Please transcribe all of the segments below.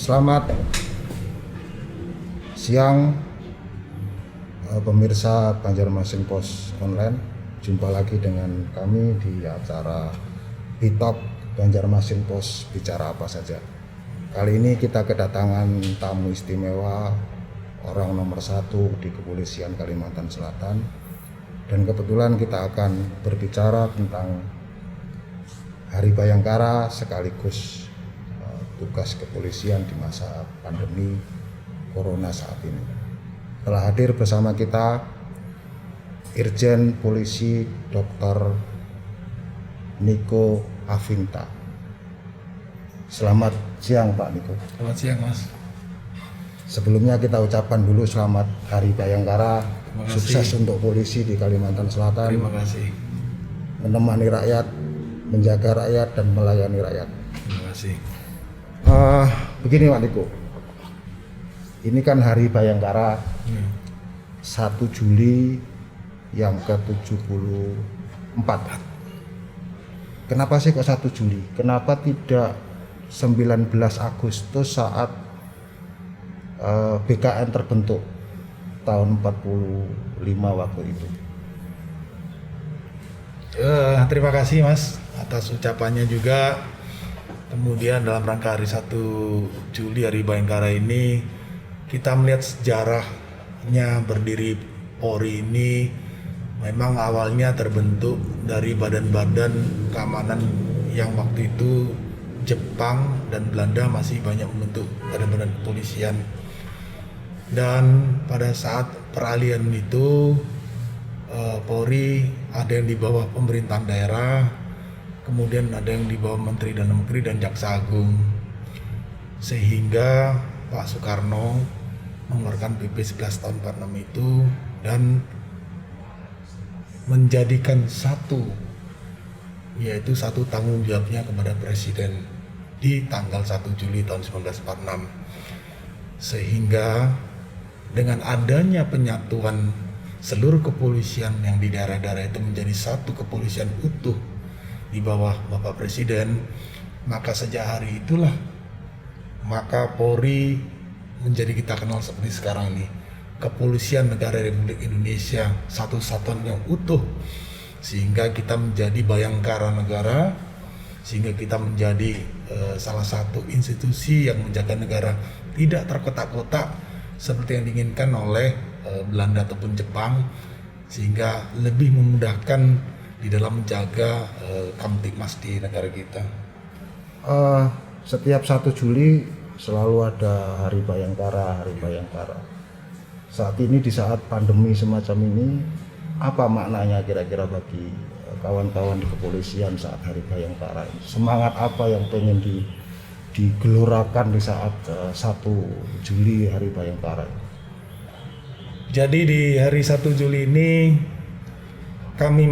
Selamat siang pemirsa Banjarmasin Pos Online. Jumpa lagi dengan kami di acara Bitalk Banjarmasin Pos Bicara Apa Saja. Kali ini kita kedatangan tamu istimewa, orang nomor 1 di Kepolisian Kalimantan Selatan. Dan kebetulan kita akan berbicara tentang Hari Bayangkara sekaligus tugas kepolisian di masa pandemi Corona saat ini. Telah hadir bersama kita Irjen Polisi Dr. Niko Afinta. Selamat siang Pak Niko. Selamat siang Mas. Sebelumnya kita ucapkan dulu selamat Hari Bayangkara. Sukses untuk polisi di Kalimantan Selatan. Terima kasih. Menemani rakyat, menjaga rakyat dan melayani rakyat. Terima kasih. Begini Pak Niko, ini kan Hari Bayangkara 1 Juli yang ke-74. Kenapa sih kok 1 Juli? Kenapa tidak 19 Agustus saat BKN terbentuk tahun 45 waktu itu? Terima kasih Mas atas ucapannya juga. Kemudian dalam rangka hari 1 Juli Hari Bayangkara ini, kita melihat sejarahnya berdiri Polri ini memang awalnya terbentuk dari badan-badan keamanan yang waktu itu Jepang dan Belanda masih banyak membentuk badan-badan kepolisian. Dan pada saat peralihan itu Polri ada yang di bawah pemerintahan daerah, kemudian ada yang di bawah Menteri Dalam Negeri dan Jaksa Agung, sehingga Pak Soekarno mengeluarkan PP 11 tahun 46 itu dan menjadikan satu tanggung jawabnya kepada Presiden di tanggal 1 Juli tahun 1946, sehingga dengan adanya penyatuan seluruh kepolisian yang di daerah-daerah itu menjadi satu kepolisian utuh di bawah Bapak Presiden, maka sejak hari itulah maka Polri menjadi kita kenal seperti sekarang ini, Kepolisian Negara Republik Indonesia, satu satuan yang utuh, sehingga kita menjadi Bayangkara Negara, sehingga kita menjadi salah satu institusi yang menjaga negara tidak terkotak-kotak seperti yang diinginkan oleh Belanda ataupun Jepang, sehingga lebih memudahkan di dalam menjaga Kamtibmas di negara kita. Setiap 1 Juli selalu ada Hari Bayangkara, Hari Bayangkara. Saat ini di saat pandemi semacam ini, apa maknanya kira-kira bagi kawan-kawan di kepolisian saat Hari Bayangkara ini? Semangat apa yang pengen digelorakan di saat 1 Juli Hari Bayangkara ini? Jadi di hari 1 Juli ini kami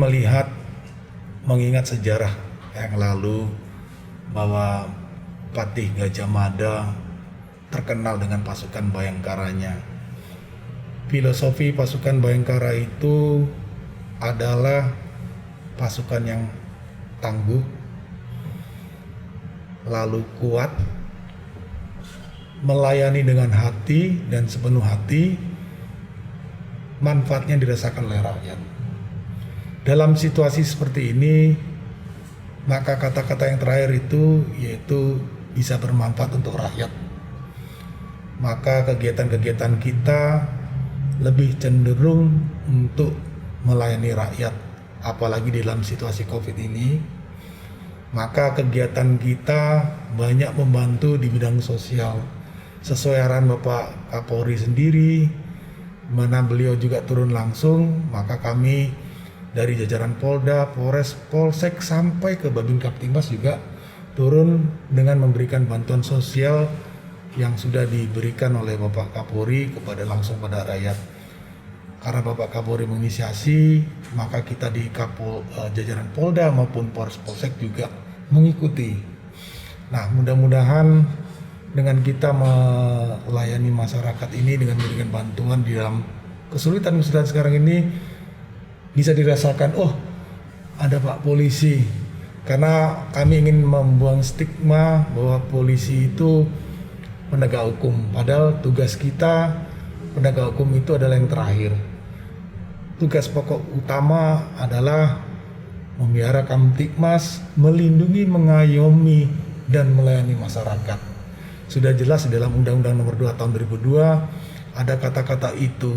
mengingat sejarah yang lalu bahwa Patih Gajah Mada terkenal dengan pasukan Bayangkaranya. Filosofi pasukan Bayangkara itu adalah pasukan yang tangguh, lalu kuat, melayani dengan hati dan sepenuh hati, manfaatnya dirasakan oleh rakyat. Dalam situasi seperti ini, maka kata-kata yang terakhir itu yaitu bisa bermanfaat untuk rakyat. Maka kegiatan-kegiatan kita lebih cenderung untuk melayani rakyat, apalagi dalam situasi COVID ini. Maka kegiatan kita banyak membantu di bidang sosial. Sesuai arahan Bapak Kapolri sendiri, mana beliau juga turun langsung, maka kami dari jajaran Polda, Polres, Polsek sampai ke Babin Kamtibmas juga turun dengan memberikan bantuan sosial yang sudah diberikan oleh Bapak Kapolri langsung pada rakyat. Karena Bapak Kapolri menginisiasi, maka kita di jajaran Polda maupun Polres, Polsek juga mengikuti. Nah, mudah-mudahan dengan kita melayani masyarakat ini dengan memberikan bantuan di dalam kesulitan-kesulitan sekarang ini, bisa dirasakan, oh ada Pak Polisi, karena kami ingin membuang stigma bahwa polisi itu penegak hukum. Padahal tugas kita penegak hukum itu adalah yang terakhir. Tugas pokok utama adalah memelihara Kamtibmas, melindungi, mengayomi, dan melayani masyarakat. Sudah jelas di dalam Undang-Undang Nomor 2 Tahun 2002 ada kata-kata itu,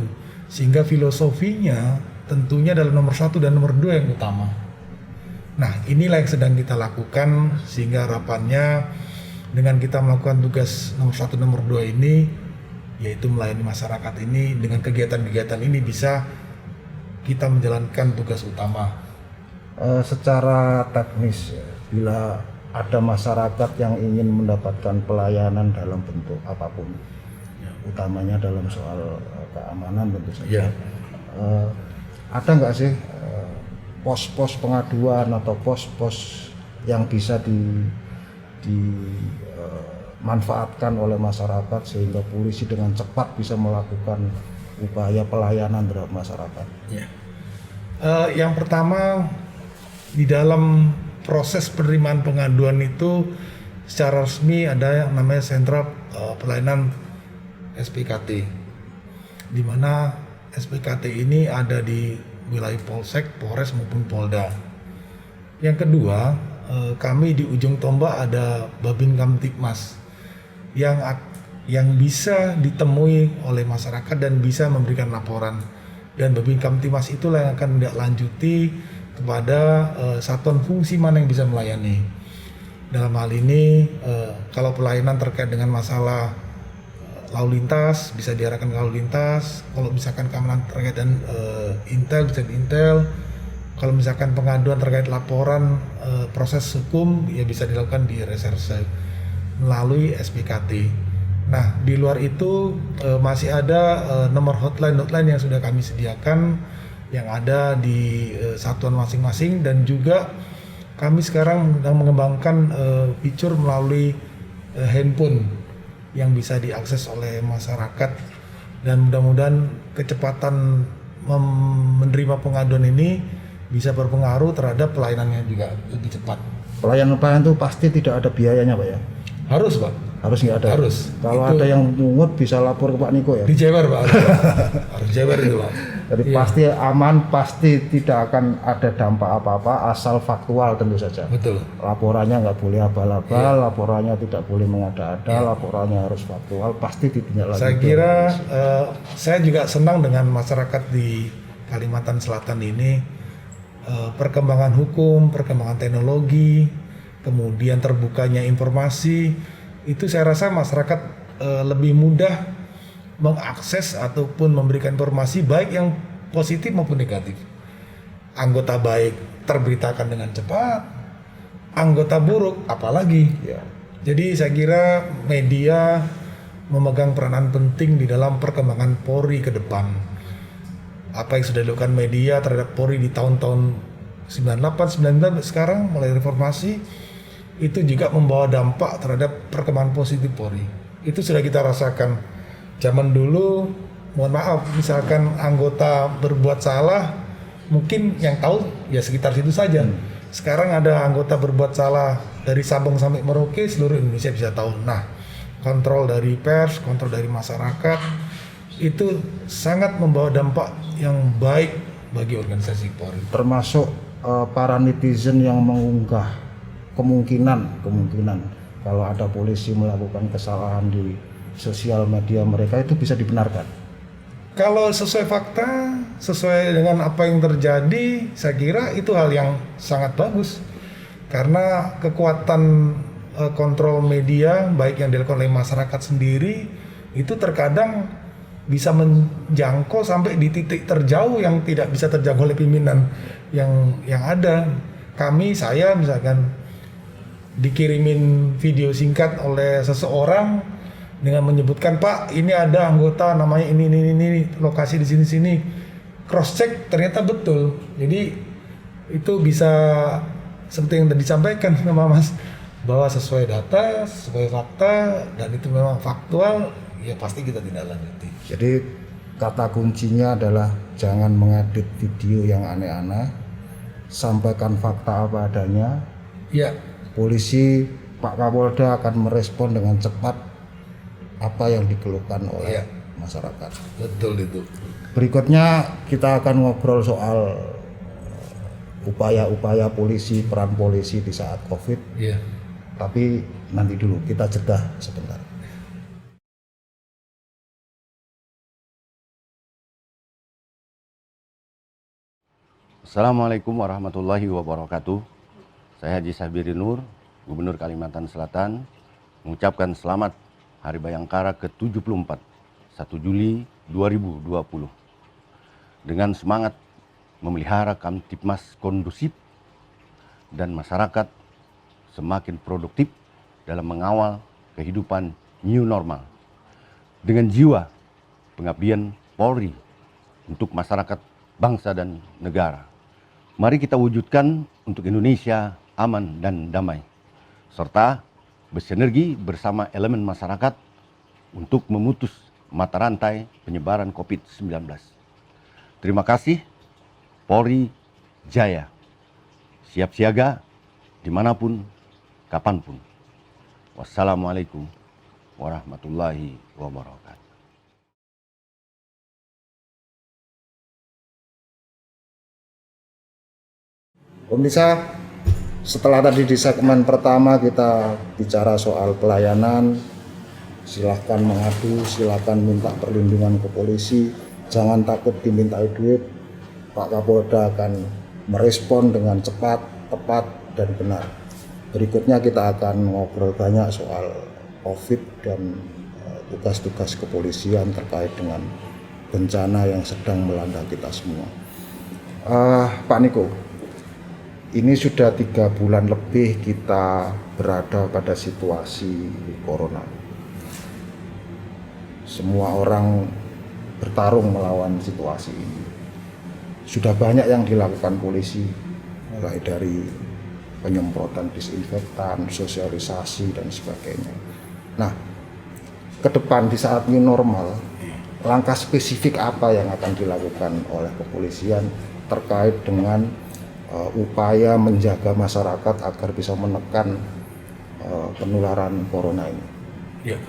sehingga filosofinya tentunya dalam nomor 1 dan nomor 2 yang utama. Nah, inilah yang sedang kita lakukan, sehingga harapannya dengan kita melakukan tugas nomor 1 nomor 2 ini, yaitu melayani masyarakat ini, dengan kegiatan-kegiatan ini bisa kita menjalankan tugas utama. Secara teknis, bila ada masyarakat yang ingin mendapatkan pelayanan dalam bentuk apapun, utamanya dalam soal keamanan tentu saja, ada nggak sih pos-pos pengaduan atau pos-pos yang bisa dimanfaatkan oleh masyarakat sehingga polisi dengan cepat bisa melakukan upaya pelayanan terhadap masyarakat? Yang pertama, di dalam proses penerimaan pengaduan itu secara resmi ada yang namanya Sentral Pelayanan SPKT, di mana SPKT ini ada di wilayah Polsek, Polres maupun Polda. Yang kedua, kami di ujung tombak ada Babin Kamtibmas yang bisa ditemui oleh masyarakat dan bisa memberikan laporan. Dan Babin Kamtibmas itulah yang akan lanjuti kepada satuan fungsi mana yang bisa melayani. Dalam hal ini, kalau pelayanan terkait dengan masalah lalu lintas bisa diarahkan ke lalu lintas. Kalau misalkan keamanan terkait dan intel bisa di intel. Kalau misalkan pengaduan terkait laporan proses hukum ya bisa dilakukan di reserse melalui SPKT. Nah, di luar itu masih ada nomor hotline yang sudah kami sediakan yang ada di satuan masing-masing, dan juga kami sekarang sedang mengembangkan fitur melalui handphone yang bisa diakses oleh masyarakat, dan mudah-mudahan kecepatan menerima pengaduan ini bisa berpengaruh terhadap pelayanannya juga lebih cepat. Pelayanan itu pasti tidak ada biayanya, Pak ya? Harus, Pak. Harus nggak ada? Harus. Kalau itu ada yang mungut bisa lapor ke Pak Niko ya? dijewer, Pak. Harus jewer itu, Pak. Jadi pasti aman, pasti tidak akan ada dampak apa-apa, asal faktual tentu saja. Betul. Laporannya nggak boleh abal-abal, laporannya tidak boleh mengada-ada, laporannya harus faktual, pasti ditindaklanjuti. Saya kira saya juga senang dengan masyarakat di Kalimantan Selatan ini, perkembangan hukum, perkembangan teknologi, kemudian terbukanya informasi, itu saya rasa masyarakat lebih mudah mengakses ataupun memberikan informasi baik yang positif maupun negatif. Anggota baik terberitakan dengan cepat, anggota buruk apalagi. Ya. Jadi saya kira media memegang peranan penting di dalam perkembangan Polri ke depan. Apa yang sudah dilakukan media terhadap Polri di tahun-tahun 98, 99 sekarang mulai reformasi, itu juga membawa dampak terhadap perkembangan positif Polri. Itu sudah kita rasakan. Zaman dulu, mohon maaf, misalkan anggota berbuat salah, mungkin yang tahu ya sekitar situ saja. Sekarang ada anggota berbuat salah dari Sabang sampai Merauke, seluruh Indonesia bisa tahu. Nah, kontrol dari pers, kontrol dari masyarakat, itu sangat membawa dampak yang baik bagi organisasi Polri. Termasuk para netizen yang mengunggah kemungkinan kalau ada polisi melakukan kesalahan di sosial media mereka, itu bisa dibenarkan. Kalau sesuai fakta, sesuai dengan apa yang terjadi, saya kira itu hal yang sangat bagus. Karena kekuatan kontrol media, baik yang dilakukan oleh masyarakat sendiri, itu terkadang bisa menjangkau sampai di titik terjauh yang tidak bisa terjangkau oleh pimpinan yang ada. Saya misalkan dikirimin video singkat oleh seseorang dengan menyebutkan, Pak, ini ada anggota namanya ini lokasi di sini, cross check ternyata betul. Jadi itu bisa seperti yang tadi disampaikan sama Mas, bahwa sesuai data, sesuai fakta, dan itu memang faktual, ya pasti kita tidak lanjuti. Jadi kata kuncinya adalah jangan mengedit video yang aneh-aneh, sampaikan fakta apa adanya. Ya. Polisi, Pak Kapolda akan merespon dengan cepat apa yang dikeluhkan oleh masyarakat. Betul itu. Berikutnya kita akan ngobrol soal upaya-upaya polisi, peran polisi di saat COVID. Iya. Tapi nanti dulu, kita jeda sebentar. Assalamualaikum warahmatullahi wabarakatuh. Saya Haji Sabiri Nur, Gubernur Kalimantan Selatan, mengucapkan selamat Hari Bayangkara ke-74, 1 Juli 2020. Dengan semangat memelihara Kamtibmas kondusif dan masyarakat semakin produktif dalam mengawal kehidupan new normal. Dengan jiwa pengabdian Polri untuk masyarakat, bangsa dan negara. Mari kita wujudkan untuk Indonesia aman dan damai, serta bersinergi bersama elemen masyarakat untuk memutus mata rantai penyebaran COVID-19. Terima kasih, Polri Jaya. Siap siaga dimanapun, kapanpun. Wassalamualaikum warahmatullahi wabarakatuh. Pemirsa, setelah tadi di segmen pertama kita bicara soal pelayanan, silahkan mengadu, silahkan minta perlindungan ke polisi, jangan takut dimintai duit. Pak Kapolda akan merespon dengan cepat, tepat, dan benar. Berikutnya kita akan ngobrol banyak soal COVID dan tugas-tugas kepolisian terkait dengan bencana yang sedang melanda kita semua. Pak Niko, ini sudah 3 bulan lebih kita berada pada situasi corona. Semua orang bertarung melawan situasi ini. Sudah banyak yang dilakukan polisi, mulai dari penyemprotan disinfektan, sosialisasi, dan sebagainya. Nah, ke depan di saat new normal, langkah spesifik apa yang akan dilakukan oleh kepolisian terkait dengan upaya menjaga masyarakat agar bisa menekan penularan corona ini? Ya.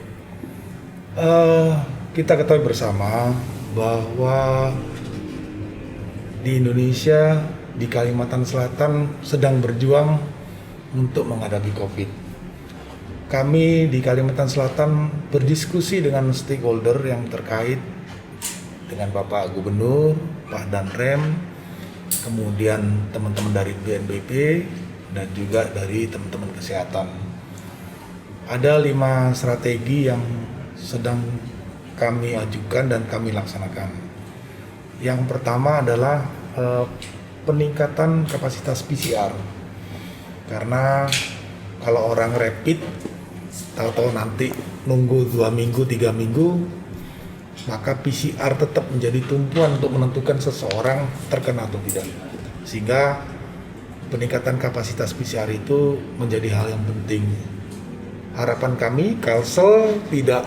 Kita ketahui bersama bahwa di Indonesia, di Kalimantan Selatan sedang berjuang untuk menghadapi COVID. Kami di Kalimantan Selatan berdiskusi dengan stakeholder yang terkait dengan Bapak Gubernur, Pak Danrem, kemudian teman-teman dari BNPB dan juga dari teman-teman kesehatan. Ada 5 strategi yang sedang kami ajukan dan kami laksanakan. Yang pertama adalah peningkatan kapasitas PCR. Karena kalau orang rapid, tahu-tahu nanti nunggu 2 minggu, 3 minggu, maka PCR tetap menjadi tumpuan untuk menentukan seseorang terkena atau tidak. Sehingga peningkatan kapasitas PCR itu menjadi hal yang penting. Harapan kami, Kalsel tidak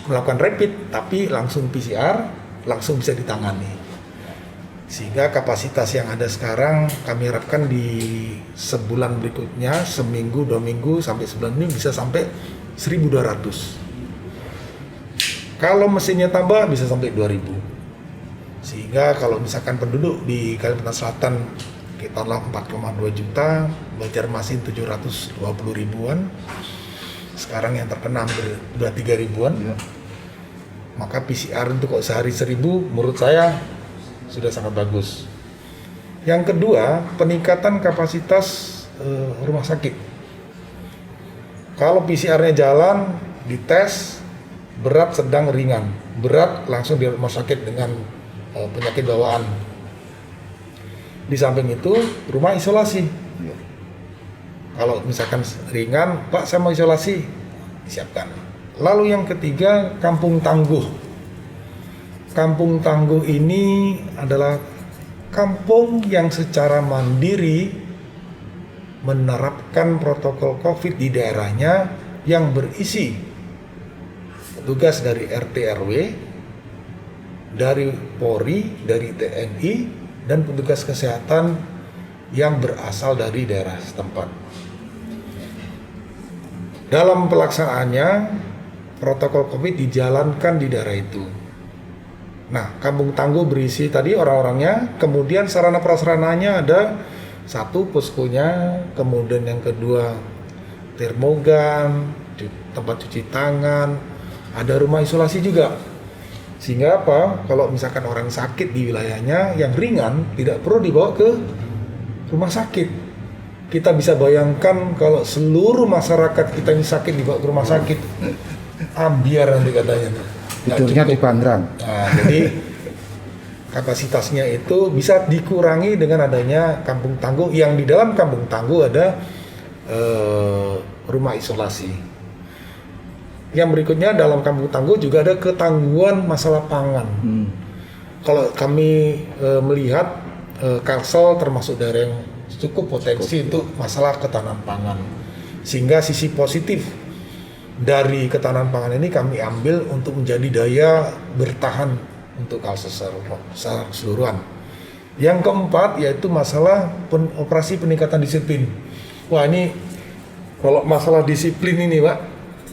melakukan rapid, tapi langsung PCR, langsung bisa ditangani. Sehingga kapasitas yang ada sekarang kami harapkan di sebulan berikutnya, seminggu, 2 minggu, sampai sebulan ini bisa sampai 1.200. Kalau mesinnya tambah bisa sampai 2.000. Sehingga kalau misalkan penduduk di Kalimantan Selatan kitalah 4,2 juta, Banjarmasin 720 ribuan, sekarang yang terkena hampir 3 ribuan, maka PCR untuk sehari 1.000 menurut saya sudah sangat bagus. Yang kedua, peningkatan kapasitas rumah sakit. Kalau PCR-nya jalan, dites, berat, sedang, ringan. Berat langsung di rumah sakit dengan penyakit bawaan. Di samping itu rumah isolasi. Kalau misalkan ringan, Pak saya mau isolasi, disiapkan. Lalu yang ketiga, kampung tangguh. Kampung tangguh ini adalah kampung yang secara mandiri menerapkan protokol COVID di daerahnya yang berisi petugas dari RT RW, dari Polri, dari TNI, dan petugas kesehatan yang berasal dari daerah setempat. Dalam pelaksanaannya, protokol COVID dijalankan di daerah itu. Nah, kampung tangguh berisi tadi orang-orangnya, kemudian sarana prasarananya ada satu poskonya, kemudian yang kedua termogan, tempat cuci tangan, ada rumah isolasi juga. Sehingga apa? Kalau misalkan orang sakit di wilayahnya yang ringan tidak perlu dibawa ke rumah sakit. Kita bisa bayangkan kalau seluruh masyarakat kita ini sakit dibawa ke rumah sakit, ambiar nanti katanya. Nggak Tidurnya di cukup. Bandrang. Nah, jadi kapasitasnya itu bisa dikurangi dengan adanya kampung tangguh, yang di dalam kampung tangguh ada rumah isolasi. Yang berikutnya dalam kampung tangguh juga ada ketangguhan masalah pangan. Kalau kami melihat Kalsel termasuk daerah yang cukup potensi untuk masalah ketahanan pangan, sehingga sisi positif dari ketahanan pangan ini kami ambil untuk menjadi daya bertahan untuk Kalsel secara keseluruhan. Yang keempat yaitu masalah operasi peningkatan disiplin. Wah, ini kalau masalah disiplin ini Pak,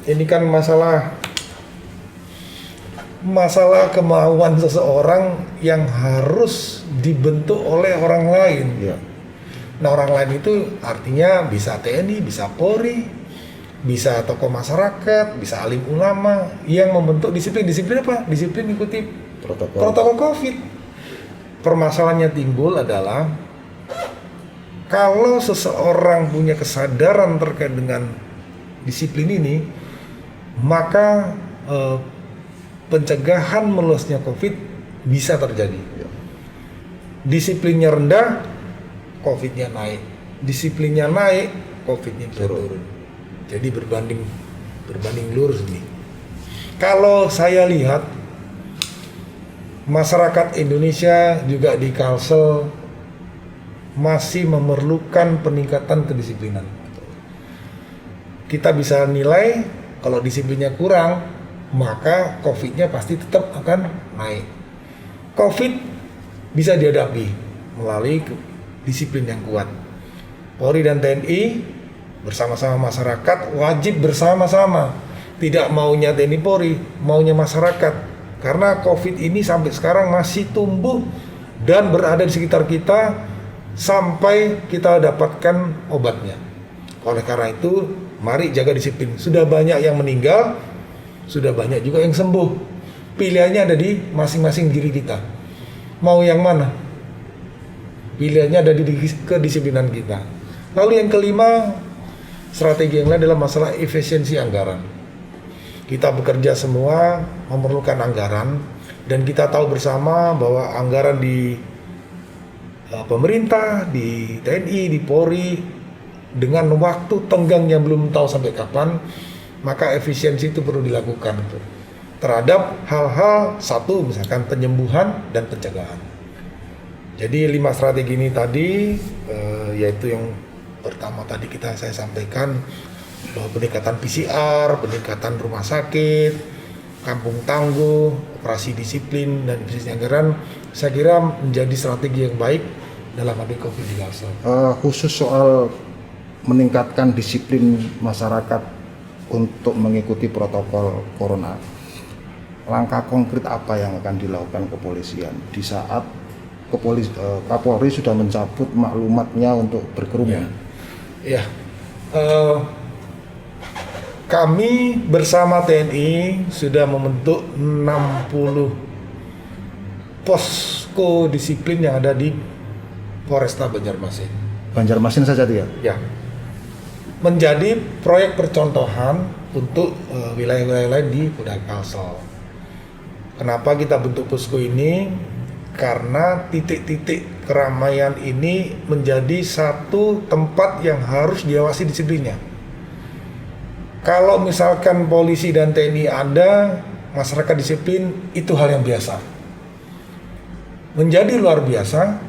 ini kan masalah kemauan seseorang yang harus dibentuk oleh orang lain. Ya. Nah, orang lain itu artinya bisa TNI, bisa Polri, bisa tokoh masyarakat, bisa alim ulama yang membentuk disiplin. Disiplin apa? Disiplin ikuti protokol COVID. Permasalahannya timbul adalah kalau seseorang punya kesadaran terkait dengan disiplin ini, maka pencegahan meluasnya COVID bisa terjadi. Disiplinnya rendah, COVID-nya naik. Disiplinnya naik, COVID-nya bisa turun. Jadi berbanding lurus nih. Kalau saya lihat masyarakat Indonesia juga di Kalsel masih memerlukan peningkatan kedisiplinan. Kita bisa nilai kalau disiplinnya kurang, maka COVID-nya pasti tetap akan naik. COVID bisa dihadapi melalui disiplin yang kuat. Polri dan TNI bersama-sama masyarakat wajib bersama-sama. Tidak maunya TNI Polri, maunya masyarakat. Karena COVID ini sampai sekarang masih tumbuh dan berada di sekitar kita sampai kita dapatkan obatnya. Oleh karena itu, mari jaga disiplin. Sudah banyak yang meninggal, sudah banyak juga yang sembuh. Pilihannya ada di masing-masing diri kita. Mau yang mana? Pilihannya ada di kedisiplinan kita. Lalu yang kelima, strategi yang lain adalah masalah efisiensi anggaran. Kita bekerja semua memerlukan anggaran, dan kita tahu bersama bahwa anggaran di pemerintah, di TNI, di Polri dengan waktu tenggang yang belum tahu sampai kapan, maka efisiensi itu perlu dilakukan terhadap hal-hal satu, misalkan penyembuhan dan pencegahan. Jadi 5 strategi ini tadi yaitu yang pertama tadi saya sampaikan bahwa peningkatan PCR, peningkatan rumah sakit, kampung tangguh, operasi disiplin dan efisiensi anggaran, saya kira menjadi strategi yang baik dalam menghadapi COVID di Kalsel. Khusus soal meningkatkan disiplin masyarakat untuk mengikuti protokol corona, langkah konkret apa yang akan dilakukan kepolisian di saat Kapolri sudah mencabut maklumatnya untuk berkerumun? Ya, kami bersama TNI sudah membentuk 60 posko disiplin yang ada di Polresta Banjarmasin. Banjarmasin saja dia? Ya, menjadi proyek percontohan untuk wilayah-wilayah lain di Polda Kalsel. Kenapa kita bentuk posko ini? Karena titik-titik keramaian ini menjadi satu tempat yang harus diawasi disiplinnya. Kalau misalkan polisi dan TNI ada, masyarakat disiplin, itu hal yang biasa. Menjadi luar biasa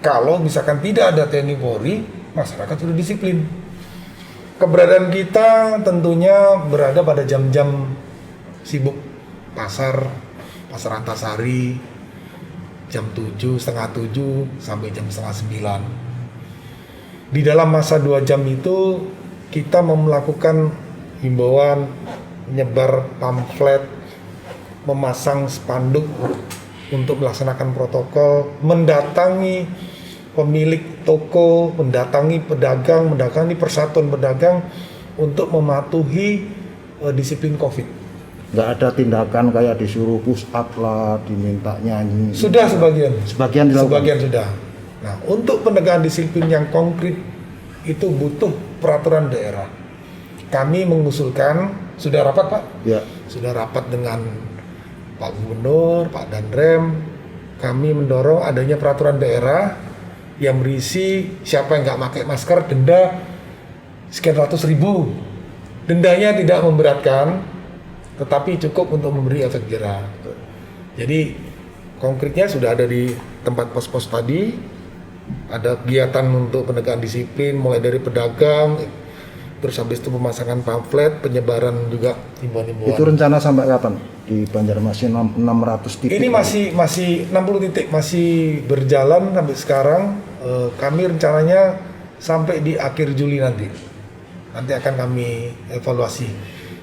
kalau misalkan tidak ada TNI Polri, masyarakat sudah disiplin. Keberadaan kita tentunya berada pada jam-jam sibuk, pasar Antasari, jam 7, setengah 7 sampai jam setengah 9. Di dalam masa 2 jam itu kita melakukan himbauan menyebar pamflet, memasang spanduk untuk melaksanakan protokol, mendatangi pemilik toko, mendatangi pedagang, mendatangi persatuan pedagang untuk mematuhi disiplin COVID. Nggak ada tindakan kayak disuruh push up lah, diminta nyanyi. Sudah sebagian dilakukan. Sebagian sudah. Nah, untuk penegakan disiplin yang konkret itu butuh peraturan daerah. Kami mengusulkan, sudah rapat Pak? Ya. Sudah rapat dengan Pak Gubernur, Pak Danrem. Kami mendorong adanya peraturan daerah yang berisi siapa yang nggak pakai masker denda sekian ratus ribu. Dendanya tidak memberatkan, tetapi cukup untuk memberi efek jerah. Jadi konkretnya sudah ada di tempat pos-pos tadi, ada kegiatan untuk penegakan disiplin mulai dari pedagang, terus habis itu pemasangan pamflet, penyebaran juga himbauan-himbauan. Itu rencana sampai kapan di Banjarmasin 600 titik? Ini masih 60 titik, masih berjalan sampai sekarang. Kami rencananya sampai di akhir Juli nanti akan kami evaluasi.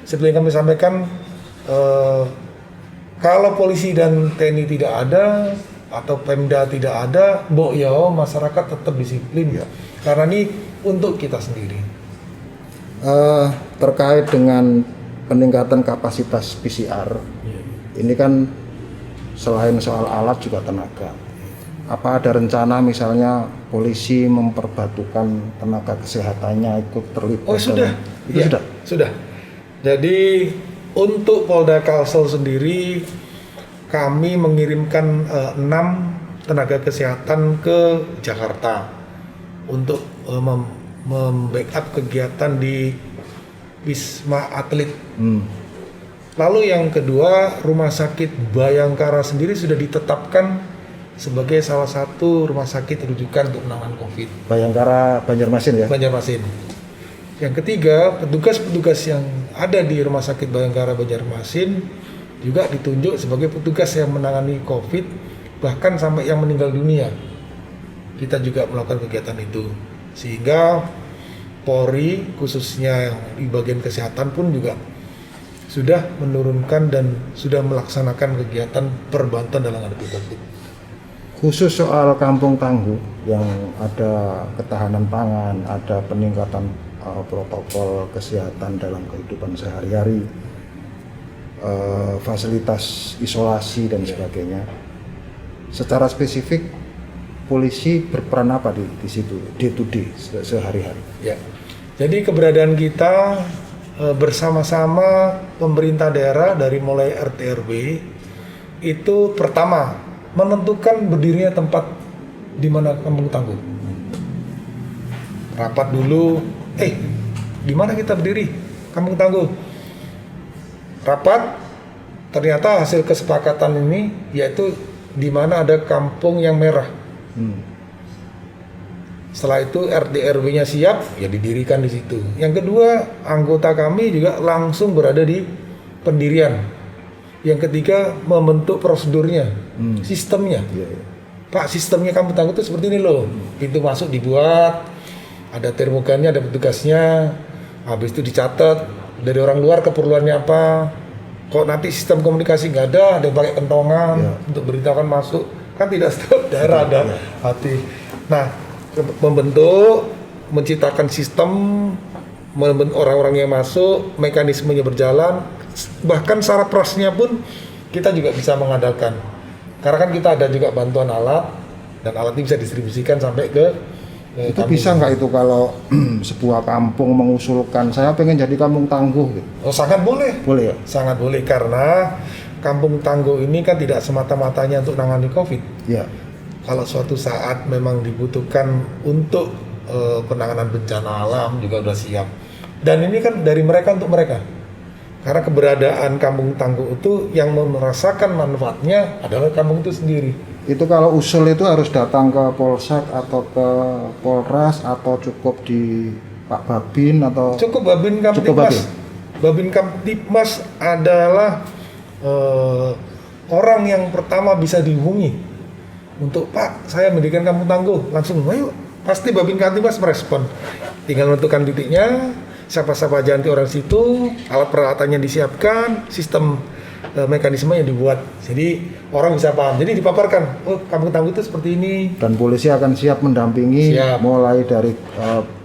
Seperti yang kami sampaikan, kalau polisi dan TNI tidak ada atau Pemda tidak ada, masyarakat tetap disiplin ya. Karena ini untuk kita sendiri. Terkait dengan peningkatan kapasitas PCR, ini kan selain soal alat juga tenaga. Apa ada rencana misalnya polisi memperbatukan tenaga kesehatannya ikut terlibat? Sudah. Itu ya, sudah. Jadi untuk Polda Kalsel sendiri kami mengirimkan 6 tenaga kesehatan ke Jakarta untuk membackup kegiatan di Wisma Atlet. Lalu yang kedua, Rumah Sakit Bayangkara sendiri sudah ditetapkan sebagai salah satu rumah sakit rujukan untuk penanganan COVID. Bayangkara Banjarmasin ya? Banjarmasin. Yang ketiga, petugas-petugas yang ada di Rumah Sakit Bayangkara Banjarmasin juga ditunjuk sebagai petugas yang menangani COVID, bahkan sampai yang meninggal dunia. Kita juga melakukan kegiatan itu. Sehingga Polri, khususnya yang di bagian kesehatan pun juga sudah menurunkan dan sudah melaksanakan kegiatan perbantuan dalam menghadapi COVID. Khusus soal kampung tangguh yang ada ketahanan pangan, ada peningkatan protokol kesehatan dalam kehidupan sehari-hari, fasilitas isolasi dan sebagainya. Secara spesifik polisi berperan apa di situ, day to day, sehari-hari? Ya. Jadi keberadaan kita bersama-sama pemerintah daerah dari mulai RT RW itu pertama menentukan berdirinya tempat di mana kampung tangguh. Rapat dulu, di mana kita berdiri kampung tangguh? Rapat, ternyata hasil kesepakatan ini yaitu di mana ada kampung yang merah. Setelah itu RT RW-nya siap, ya didirikan di situ. Yang kedua, anggota kami juga langsung berada di pendirian. Yang ketiga, membentuk prosedurnya, sistemnya. Pak, sistemnya kampung tangguh itu seperti ini loh. Pintu masuk dibuat, ada termogannya, ada petugasnya. Habis itu dicatat dari orang luar keperluannya apa. Kok nanti sistem komunikasi nggak ada yang pakai kentongan untuk beritakan masuk. Kan tidak setiap daerah ada hati. Nah, membentuk, menciptakan sistem, orang-orang yang masuk, mekanismenya berjalan, bahkan secara prosesnya pun kita juga bisa mengandalkan. Karena kan kita ada juga bantuan alat, dan alat ini bisa distribusikan sampai ke itu bisa nggak itu kalau sebuah kampung mengusulkan saya pengen jadi kampung tangguh gitu? Sangat boleh. Boleh ya? Sangat boleh, karena kampung tangguh ini kan tidak semata-matanya untuk menangani COVID. Ya. Kalau suatu saat memang dibutuhkan untuk penanganan bencana alam juga sudah siap. Dan ini kan dari mereka untuk mereka. Karena keberadaan kampung tangguh itu yang merasakan manfaatnya adalah kampung itu sendiri. Itu kalau usul itu harus datang ke Polsek atau ke Polres atau cukup di Pak Babin atau cukup Babin Kamtipmas. Babin Kamtipmas adalah orang yang pertama bisa dihubungi untuk Pak, saya mendirikan kampung tangguh, langsung ayo, pasti Babin Kamtipmas merespon. Tinggal menentukan titiknya, siapa-siapa aja nanti orang situ, alat peralatannya disiapkan, sistem mekanisme yang dibuat. Jadi orang bisa paham. Jadi dipaparkan, oh Kampung Tangguh itu seperti ini. Dan polisi akan siap mendampingi Siap. mulai dari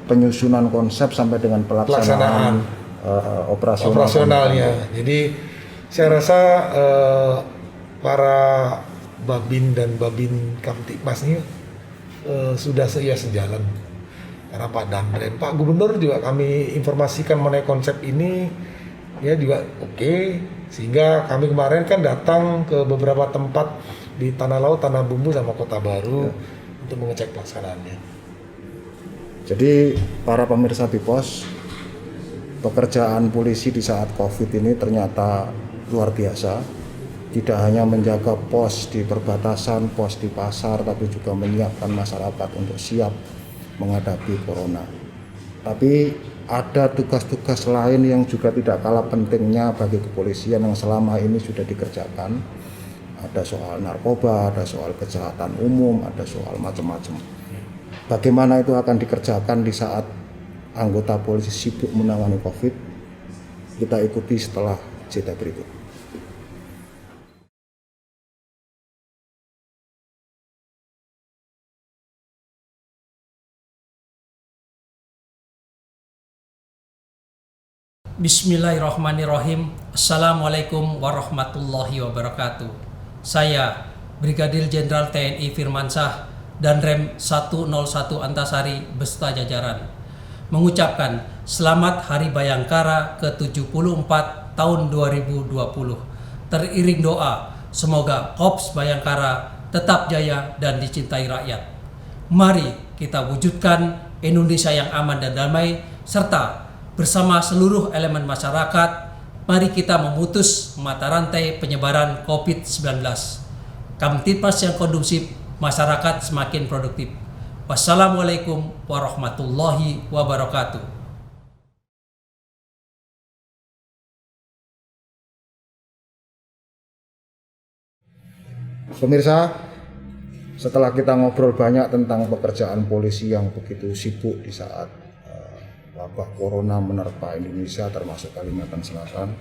penyusunan konsep sampai dengan pelaksanaan operasionalnya. Jadi saya rasa para Babin dan Babin Kamtibmas ini sudah sejalan. Karena Pak Danrem, Pak Gubernur juga kami informasikan mengenai konsep ini, ya juga oke. Sehingga kami kemarin kan datang ke beberapa tempat di Tanah Laut, Tanah Bumbu sama Kota Baru untuk mengecek pelaksanaannya. Jadi para pemirsa Bipos, pekerjaan polisi di saat COVID ini ternyata luar biasa. Tidak hanya menjaga pos di perbatasan, pos di pasar, tapi juga menyiapkan masyarakat untuk siap menghadapi corona. Tapi ada tugas-tugas lain yang juga tidak kalah pentingnya bagi kepolisian yang selama ini sudah dikerjakan. Ada soal narkoba, ada soal kejahatan umum, ada soal macam-macam. Bagaimana itu akan dikerjakan di saat anggota polisi sibuk menangani COVID? Kita ikuti setelah jeda berikut. Bismillahirrahmanirrahim. Assalamualaikum warahmatullahi wabarakatuh. Saya Brigadir Jenderal TNI Firmansyah dan Rem 101 Antasari beserta jajaran mengucapkan selamat Hari Bayangkara ke-74 tahun 2020. Teriring doa semoga Korps Bayangkara tetap jaya dan dicintai rakyat. Mari kita wujudkan Indonesia yang aman dan damai, serta bersama seluruh elemen masyarakat, mari kita memutus mata rantai penyebaran COVID-19. Kamtibmas yang kondusif, masyarakat semakin produktif. Wassalamualaikum warahmatullahi wabarakatuh. Pemirsa, setelah kita ngobrol banyak tentang pekerjaan polisi yang begitu sibuk di saat wabah corona menerpa Indonesia termasuk Kalimantan Selatan,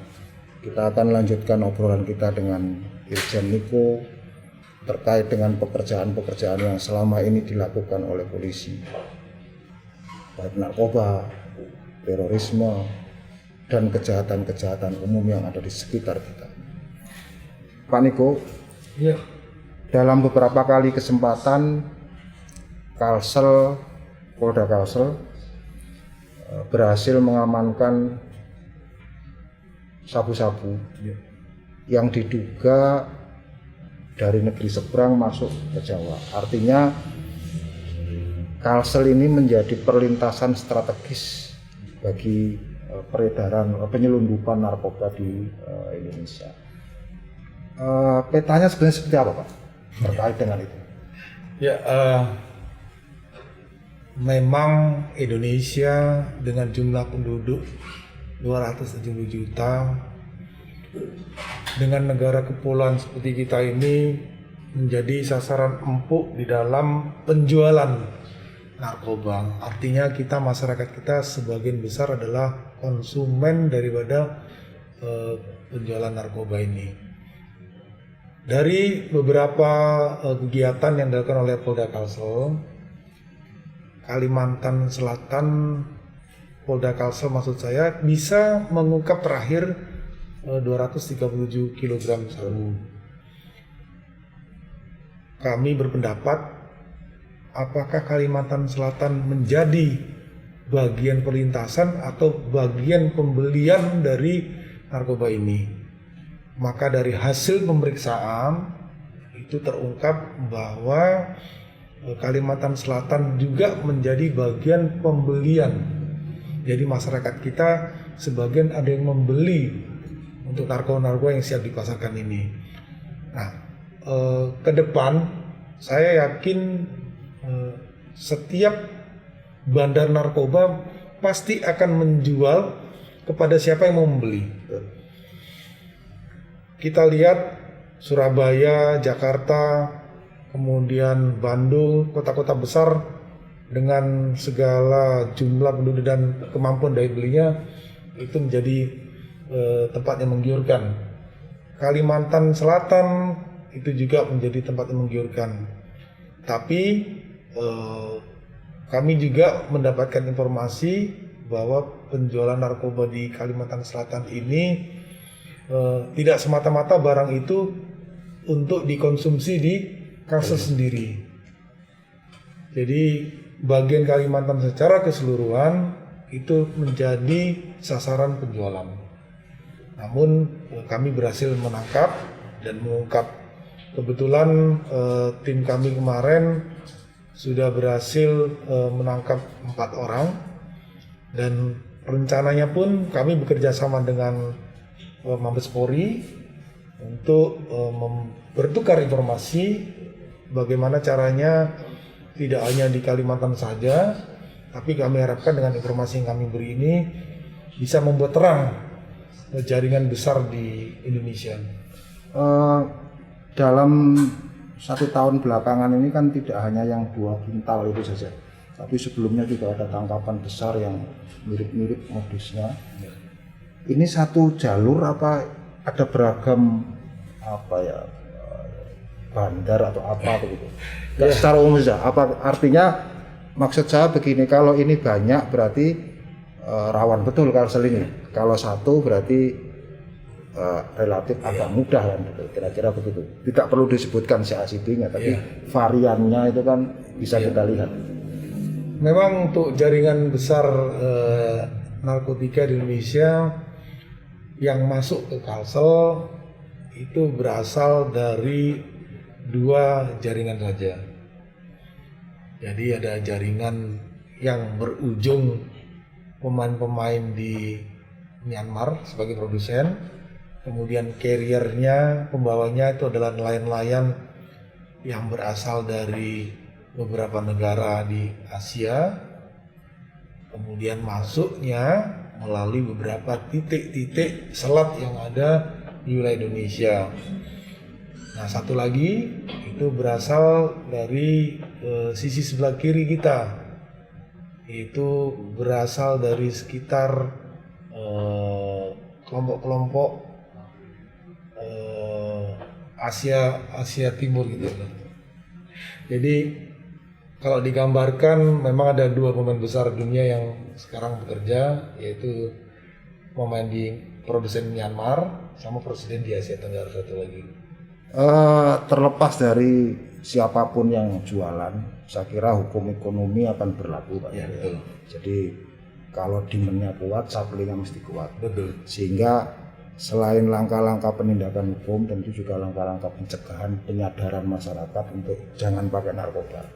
kita akan lanjutkan obrolan kita dengan Irjen Niko terkait dengan pekerjaan-pekerjaan yang selama ini dilakukan oleh polisi, baik narkoba, terorisme, dan kejahatan-kejahatan umum yang ada di sekitar kita. Pak Niko, Ya, dalam beberapa kali kesempatan Polda Kalsel berhasil mengamankan sabu-sabu yang diduga dari negeri seberang masuk ke Jawa. Artinya Kalsel ini menjadi perlintasan strategis bagi peredaran penyelundupan narkoba di Indonesia. Petanya sebenarnya seperti apa, Pak, terkait dengan itu? ya memang Indonesia dengan jumlah penduduk 270 juta, dengan negara kepulauan seperti kita ini, menjadi sasaran empuk di dalam penjualan narkoba. Artinya kita, masyarakat kita sebagian besar adalah konsumen daripada penjualan narkoba ini. Dari beberapa kegiatan yang dilakukan oleh Polda Kalsel, Kalimantan Selatan, Polda Kalsel maksud saya, bisa mengungkap terakhir 237 kg sabu. Kami berpendapat, apakah Kalimantan Selatan menjadi bagian perlintasan atau bagian pembelian dari narkoba ini? Maka dari hasil pemeriksaan itu terungkap bahwa Kalimantan Selatan juga menjadi bagian pembelian. Jadi masyarakat kita sebagian ada yang membeli untuk narkoba-narkoba yang siap dipasarkan ini. Nah, ke depan saya yakin setiap bandar narkoba pasti akan menjual kepada siapa yang mau membeli. Kita lihat Surabaya, Jakarta, kemudian Bandung, kota-kota besar dengan segala jumlah penduduk dan kemampuan daya belinya itu menjadi tempat yang menggiurkan. Kalimantan Selatan itu juga menjadi tempat yang menggiurkan. Tapi kami juga mendapatkan informasi bahwa penjualan narkoba di Kalimantan Selatan ini tidak semata-mata barang itu untuk dikonsumsi di Kalsel sendiri. Jadi bagian Kalimantan secara keseluruhan itu menjadi sasaran penjualan. Namun kami berhasil menangkap dan mengungkap. Kebetulan tim kami kemarin sudah berhasil menangkap 4 orang, dan rencananya pun kami bekerja sama dengan Mabes Polri untuk bertukar informasi bagaimana caranya tidak hanya di Kalimantan saja, tapi kami harapkan dengan informasi yang kami beri ini bisa membuat terang jaringan besar di Indonesia. Dalam 1 tahun belakangan ini kan tidak hanya yang 2 kintal itu saja, tapi sebelumnya juga ada tangkapan besar yang mirip-mirip modusnya. Ini satu jalur apa ada beragam bandar atau apa begitu? Secara umum saja. Apa artinya? Maksud saya begini, kalau ini banyak berarti rawan betul Kalsel ini. Kalau satu berarti relatif agak mudah kan, kira-kira begitu. Tidak perlu disebutkan CACB-nya, tapi variannya itu kan bisa kita lihat. Memang untuk jaringan besar narkotika di Indonesia yang masuk ke Kalsel itu berasal dari 2 jaringan saja. Jadi ada jaringan yang berujung pemain-pemain di Myanmar sebagai produsen, kemudian carriernya, pembawanya itu adalah nelayan-nelayan yang berasal dari beberapa negara di Asia, kemudian masuknya melalui beberapa titik-titik selat yang ada di wilayah Indonesia. Nah, satu lagi itu berasal dari sisi sebelah kiri kita, itu berasal dari sekitar kelompok-kelompok Asia Timur gitu. Jadi kalau digambarkan memang ada 2 pemain besar dunia yang sekarang bekerja, yaitu pemain di produsen Myanmar sama produsen di Asia Tenggara satu lagi. Terlepas dari siapapun yang jualan, saya kira hukum ekonomi akan berlaku, Pak. Ya, betul. Jadi kalau demand-nya kuat, supply-nya mesti kuat. Betul. Sehingga selain langkah-langkah penindakan hukum, tentu juga langkah-langkah pencegahan, penyadaran masyarakat untuk jangan pakai narkoba.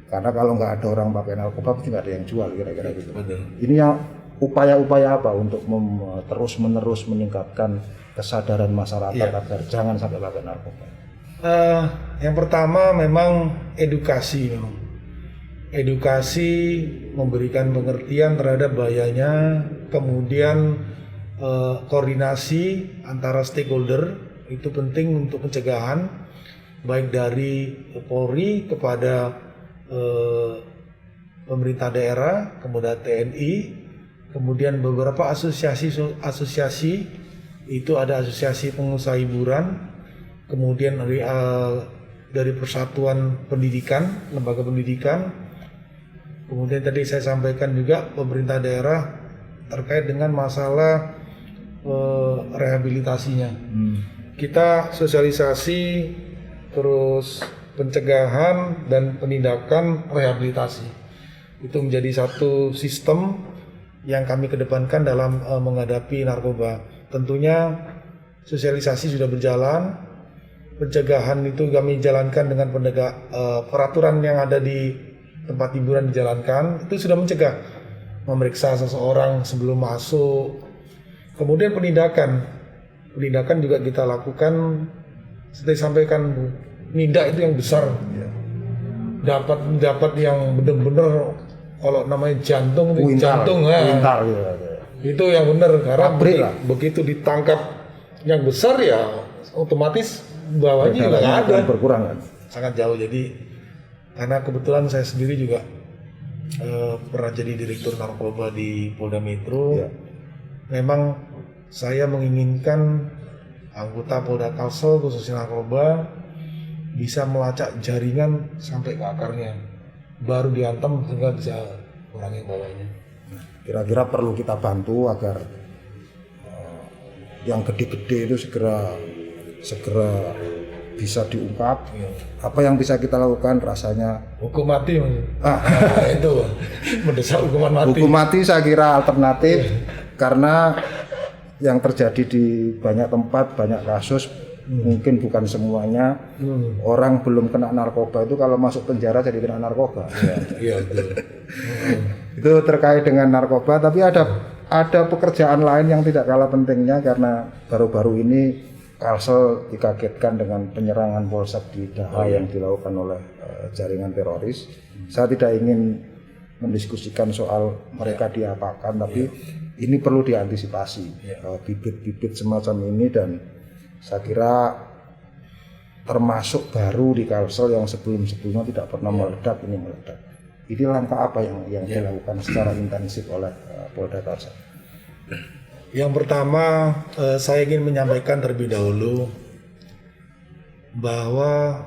Karena kalau nggak ada orang pakai narkoba, pasti nggak ada yang jual, kira-kira gitu. Betul. Ini yang upaya-upaya apa untuk terus-menerus meningkatkan kesadaran masyarakat agar jangan sampai pakai narkoba? Yang pertama memang edukasi. Edukasi, memberikan pengertian terhadap bahayanya, kemudian koordinasi antara stakeholder itu penting untuk pencegahan, baik dari Polri kepada pemerintah daerah, kemudian TNI, kemudian beberapa asosiasi itu ada asosiasi pengusaha hiburan, kemudian dari persatuan pendidikan, lembaga pendidikan, kemudian tadi saya sampaikan juga pemerintah daerah terkait dengan masalah rehabilitasinya. Kita sosialisasi, terus pencegahan dan penindakan rehabilitasi. Itu menjadi satu sistem yang kami kedepankan dalam menghadapi narkoba. Tentunya sosialisasi sudah berjalan, pencegahan itu kami jalankan dengan peraturan yang ada di tempat hiburan dijalankan, itu sudah mencegah, memeriksa seseorang sebelum masuk. Kemudian penindakan juga kita lakukan, seperti sampaikan Bu, nindak itu yang besar, dapat yang benar-benar kalau namanya jantung itu jantung Wintar, itu yang benar, karena begitu ditangkap yang besar ya otomatis bawahnya juga nggak ada, berkurang kan? Sangat jauh. Jadi karena kebetulan saya sendiri juga pernah jadi direktur narkoba di Polda Metro. Ya. Memang saya menginginkan anggota Polda Kalsel khususnya narkoba bisa melacak jaringan sampai ke akarnya, baru dihantam sehingga bisa kurangi bawahnya. Kira-kira perlu kita bantu agar yang gede-gede itu segera bisa diungkap. Iya. Apa yang bisa kita lakukan? Rasanya Hukum mati, Mas. Itu mendesak hukuman mati. hukum mati saya kira alternatif, karena yang terjadi di banyak tempat, banyak kasus, mungkin bukan semuanya. Orang belum kena narkoba itu kalau masuk penjara jadi kena narkoba. Iya, betul. Itu terkait dengan narkoba, tapi ada pekerjaan lain yang tidak kalah pentingnya, karena baru-baru ini Kalsel dikagetkan dengan penyerangan Polsek di Daha yang dilakukan oleh jaringan teroris. Saya tidak ingin mendiskusikan soal mereka diapakan, tapi ini perlu diantisipasi bibit-bibit semacam ini, dan saya kira termasuk baru di Kalsel yang sebelum-sebelumnya tidak pernah meledak, ini meledak. Ini langkah apa yang dilakukan secara intensif oleh Polda Kalsel? Yang pertama, saya ingin menyampaikan terlebih dahulu bahwa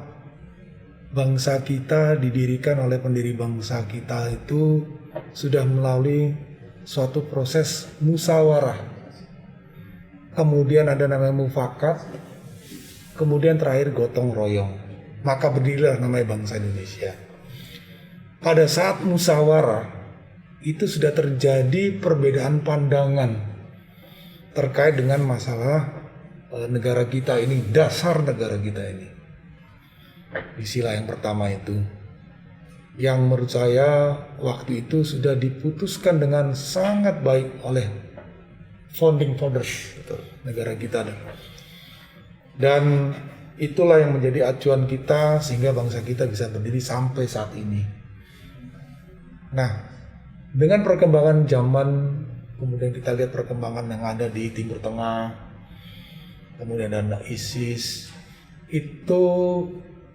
bangsa kita didirikan oleh pendiri bangsa kita itu sudah melalui suatu proses musyawarah. Kemudian ada namanya mufakat, kemudian terakhir gotong royong. Maka berdirilah namanya bangsa Indonesia. Pada saat musyawarah itu sudah terjadi perbedaan pandangan terkait dengan masalah negara kita ini, dasar negara kita ini. Istilah yang pertama itu, yang menurut saya waktu itu sudah diputuskan dengan sangat baik oleh founding fathers negara kita. Dan itulah yang menjadi acuan kita sehingga bangsa kita bisa berdiri sampai saat ini. Nah, dengan perkembangan zaman, kemudian kita lihat perkembangan yang ada di Timur Tengah, kemudian ada ISIS, itu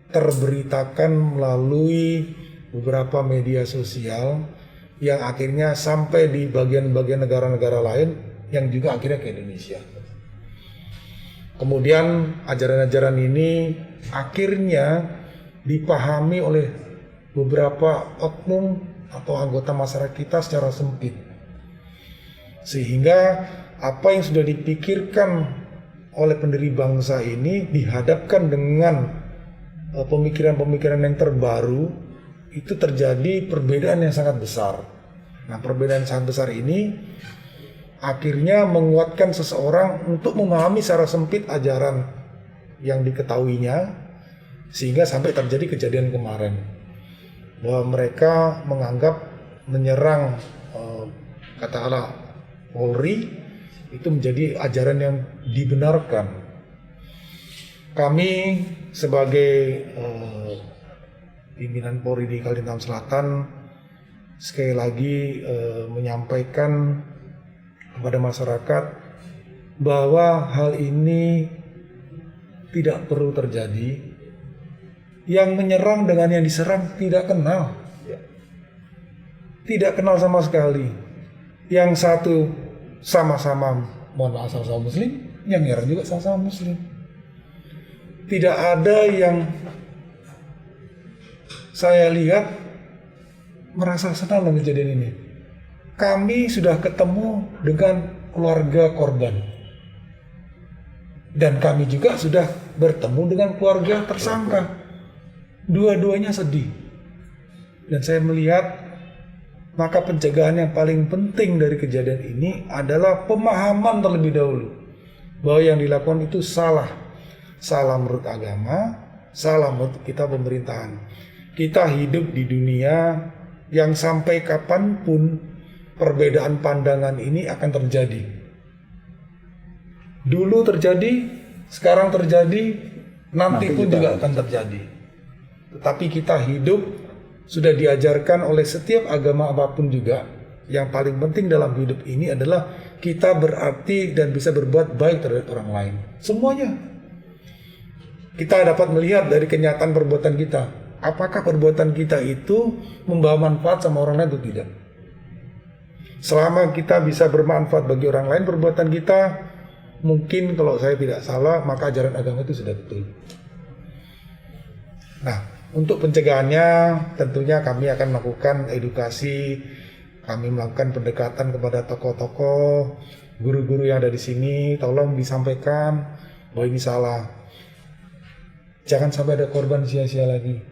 terberitakan melalui beberapa media sosial yang akhirnya sampai di bagian-bagian negara-negara lain yang juga akhirnya ke Indonesia. Kemudian ajaran-ajaran ini akhirnya dipahami oleh beberapa oknum atau anggota masyarakat kita secara sempit. Sehingga apa yang sudah dipikirkan oleh pendiri bangsa ini dihadapkan dengan pemikiran-pemikiran yang terbaru, itu terjadi perbedaan yang sangat besar. Nah, perbedaan yang sangat besar ini akhirnya menguatkan seseorang untuk memahami secara sempit ajaran yang diketahuinya, sehingga sampai terjadi kejadian kemarin bahwa mereka menganggap menyerang katakanlah Polri itu menjadi ajaran yang dibenarkan. Kami sebagai pimpinan Polri di Kalimantan Selatan sekali lagi menyampaikan kepada masyarakat bahwa hal ini tidak perlu terjadi. Yang menyerang dengan yang diserang tidak kenal, tidak kenal sama sekali. Yang satu sama-sama, mohon maaf, sama-sama Muslim, yang nyerang juga sama-sama Muslim. Tidak ada yang saya lihat merasa senang dengan kejadian ini. Kami sudah ketemu dengan keluarga korban, dan kami juga sudah bertemu dengan keluarga tersangka. Dua-duanya sedih. Dan saya melihat maka pencegahan yang paling penting dari kejadian ini adalah pemahaman terlebih dahulu bahwa yang dilakukan itu salah. Salah menurut agama, salah menurut kita pemerintahan. Kita hidup di dunia yang sampai kapanpun perbedaan pandangan ini akan terjadi. Dulu terjadi, sekarang terjadi, nanti pun juga akan terjadi. Tetapi kita hidup sudah diajarkan oleh setiap agama apapun juga. Yang paling penting dalam hidup ini adalah kita berarti dan bisa berbuat baik terhadap orang lain. Semuanya. Kita dapat melihat dari kenyataan perbuatan kita. apakah perbuatan kita itu membawa manfaat sama orang lain atau tidak. Selama kita bisa bermanfaat bagi orang lain, perbuatan kita mungkin kalau saya tidak salah, maka ajaran agama itu sudah betul. Nah, untuk pencegahannya tentunya kami akan melakukan edukasi, kami melakukan pendekatan kepada tokoh-tokoh, guru-guru yang ada di sini, tolong disampaikan bahwa ini salah. Jangan sampai ada korban sia-sia lagi.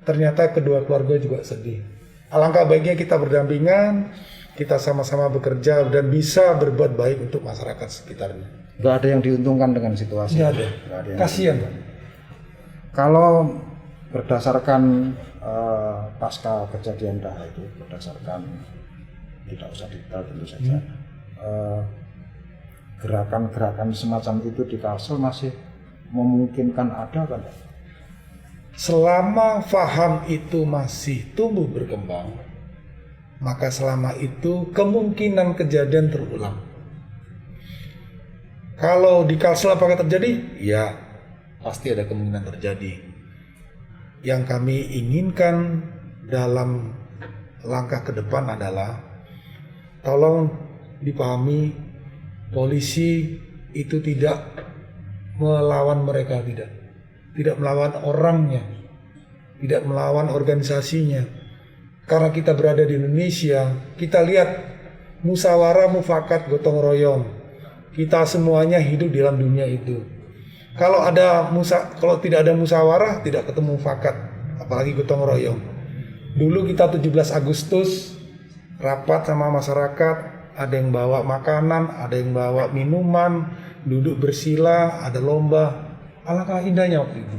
Ternyata kedua keluarga juga sedih. Alangkah baiknya kita berdampingan, kita sama-sama bekerja dan bisa berbuat baik untuk masyarakat sekitarnya. Nggak ada yang diuntungkan dengan situasi. Nggak ada. Nggak ada yang Kasihan, Pak. diuntungkan. Kalau berdasarkan pasca kejadian Daha itu, berdasarkan tidak usah detail tentu saja, gerakan-gerakan semacam itu di Kalsel masih memungkinkan ada kan? Selama faham itu masih tumbuh berkembang, maka selama itu kemungkinan kejadian terulang. Kalau di Kalsel apakah terjadi? Ya, pasti ada kemungkinan terjadi. Yang kami inginkan dalam langkah ke depan adalah tolong dipahami, polisi itu tidak melawan mereka, tidak melawan orangnya, tidak melawan organisasinya. Karena kita berada di Indonesia, kita lihat musyawarah mufakat gotong royong. Kita semuanya hidup di dalam dunia itu. Kalau tidak ada musyawarah, tidak ketemu mufakat, apalagi gotong royong. Dulu kita 17 Agustus rapat sama masyarakat, ada yang bawa makanan, ada yang bawa minuman, duduk bersila, ada lomba. Alangkah indahnya waktu itu.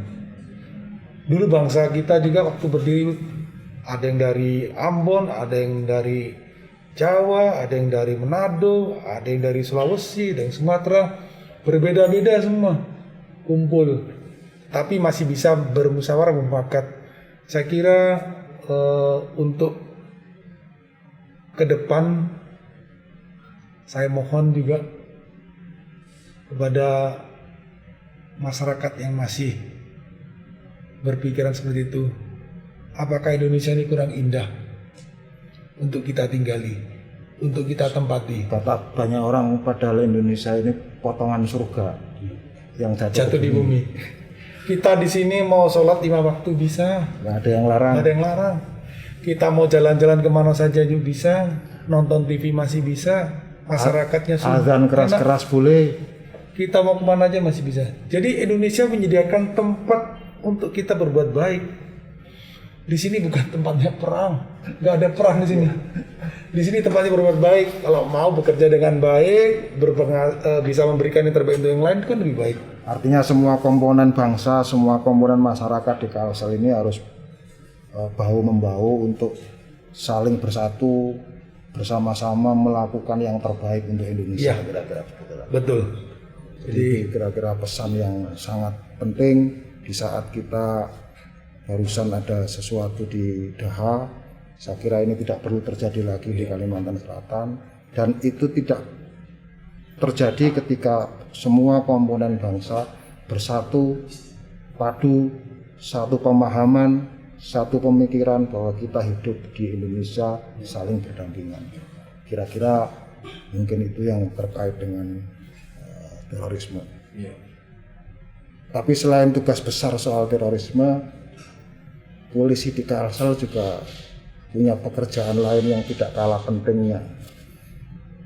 Dulu bangsa kita juga waktu berdiri, ada yang dari Ambon, ada yang dari Jawa, ada yang dari Manado, ada yang dari Sulawesi, ada yang Sumatera, berbeda-beda semua kumpul, tapi masih bisa bermusyawarah mufakat. Saya kira untuk ke depan saya mohon juga kepada masyarakat yang masih berpikiran seperti itu, apakah Indonesia ini kurang indah untuk kita tinggali, untuk kita tempati? Kata banyak orang padahal Indonesia ini potongan surga yang jatuh di bumi. Kita di sini mau sholat 5 waktu bisa, nggak ada yang larang. nggak ada yang larang. Kita mau jalan-jalan kemana saja juga bisa, nonton TV masih bisa, masyarakatnya Azan keras-keras boleh. Kita mau kemana aja masih bisa. Jadi Indonesia menyediakan tempat untuk kita berbuat baik. Di sini bukan tempatnya perang, nggak ada perang di sini. Di sini tempatnya berbuat baik. Kalau mau bekerja dengan baik, bisa memberikan yang terbaik untuk yang lain, itu kan lebih baik. Artinya semua komponen bangsa, semua komponen masyarakat di Kalsel ini harus bahu-membahu untuk saling bersatu, bersama-sama melakukan yang terbaik untuk Indonesia. Ya, Kira-kira. betul. Jadi kira-kira pesan yang sangat penting di saat kita barusan ada sesuatu di Daha, saya kira ini tidak perlu terjadi lagi di Kalimantan Selatan, dan itu tidak terjadi ketika semua komponen bangsa bersatu, padu, satu pemahaman, satu pemikiran bahwa kita hidup di Indonesia saling berdampingan. Kira-kira mungkin itu yang terkait dengan terorisme. Tapi selain tugas besar soal terorisme, polisi di Kalsel juga punya pekerjaan lain yang tidak kalah pentingnya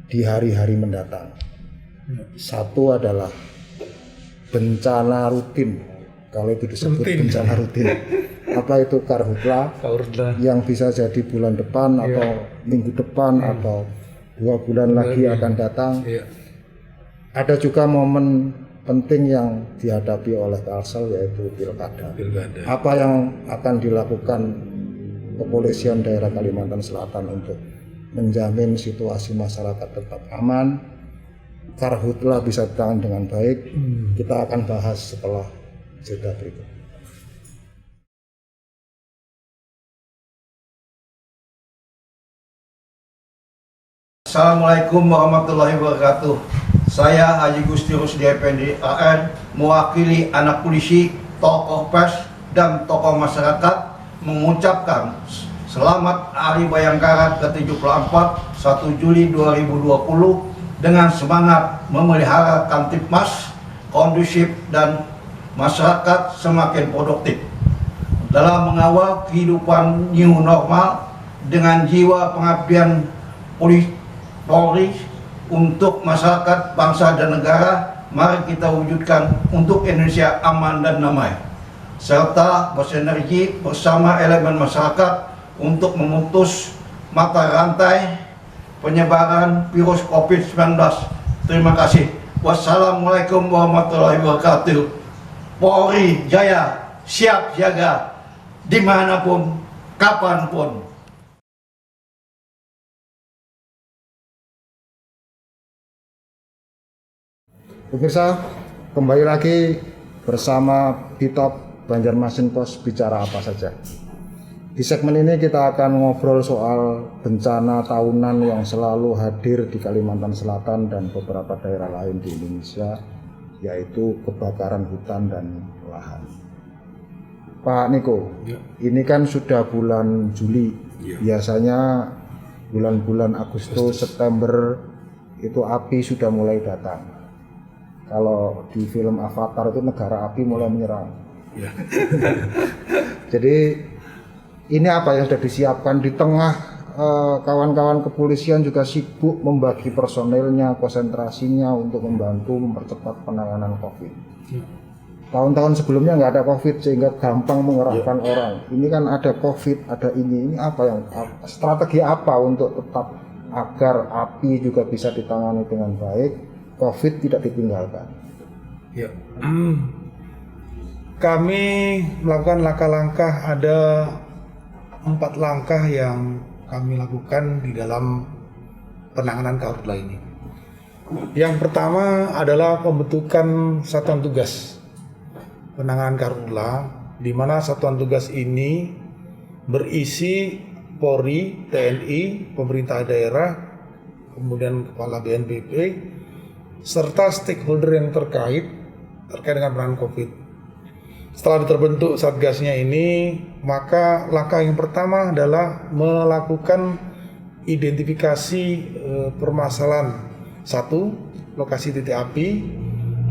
di hari-hari mendatang. Satu adalah bencana rutin. Kalau itu disebut bencana rutin. Apa itu karhutla? Yang bisa jadi bulan depan atau minggu depan atau 2 bulan lagi akan datang. Ada juga momen penting yang dihadapi oleh Kalsel, yaitu pilkada. Apa yang akan dilakukan kepolisian daerah Kalimantan Selatan untuk menjamin situasi masyarakat tetap aman, karhutlah bisa ditangani dengan baik? Kita akan bahas setelah jeda berikut. Assalamualaikum warahmatullahi wabarakatuh. Saya Haji Gusti Rusdi Effendi AN, mewakili anak polisi, tokoh pers, dan tokoh masyarakat mengucapkan selamat Hari Bayangkara ke-74 1 Juli 2020 dengan semangat memelihara Kamtibmas kondusif dan masyarakat semakin produktif dalam mengawal kehidupan new normal dengan jiwa pengabdian Polri untuk masyarakat, bangsa dan negara. Mari kita wujudkan untuk Indonesia aman dan damai, serta bersinergi bersama elemen masyarakat untuk memutus mata rantai penyebaran virus COVID-19. Terima kasih. Wassalamualaikum warahmatullahi wabarakatuh. Polri Jaya, siap jaga dimanapun, kapanpun. Pemirsa, kembali lagi bersama Bitop Banjarmasin Pos Bicara Apa Saja. Di segmen ini kita akan ngobrol soal bencana tahunan yang selalu hadir di Kalimantan Selatan dan beberapa daerah lain di Indonesia, yaitu kebakaran hutan dan lahan. Pak Niko, ini kan sudah bulan Juli. Biasanya bulan-bulan Agustus, September itu api sudah mulai datang. Kalau di film Avatar itu negara api mulai menyerang. Ya. Jadi ini apa yang sudah disiapkan di tengah kawan-kawan kepolisian juga sibuk membagi personelnya, konsentrasinya untuk membantu mempercepat penanganan COVID. Tahun-tahun sebelumnya nggak ada COVID sehingga gampang mengerahkan orang. Ini kan ada COVID, ada ini apa yang strategi apa untuk tetap agar api juga bisa ditangani dengan baik, COVID tidak ditinggalkan. Ya. Kami melakukan langkah-langkah, ada 4 langkah yang kami lakukan di dalam penanganan karhutla ini. Yang pertama adalah pembentukan satuan tugas penanganan karhutla, di mana satuan tugas ini berisi Polri, TNI, pemerintah daerah, kemudian kepala BNPB, serta stakeholder yang terkait dengan penanganan COVID. Setelah terbentuk satgasnya ini, maka langkah yang pertama adalah melakukan identifikasi permasalahan. 1, lokasi titik api.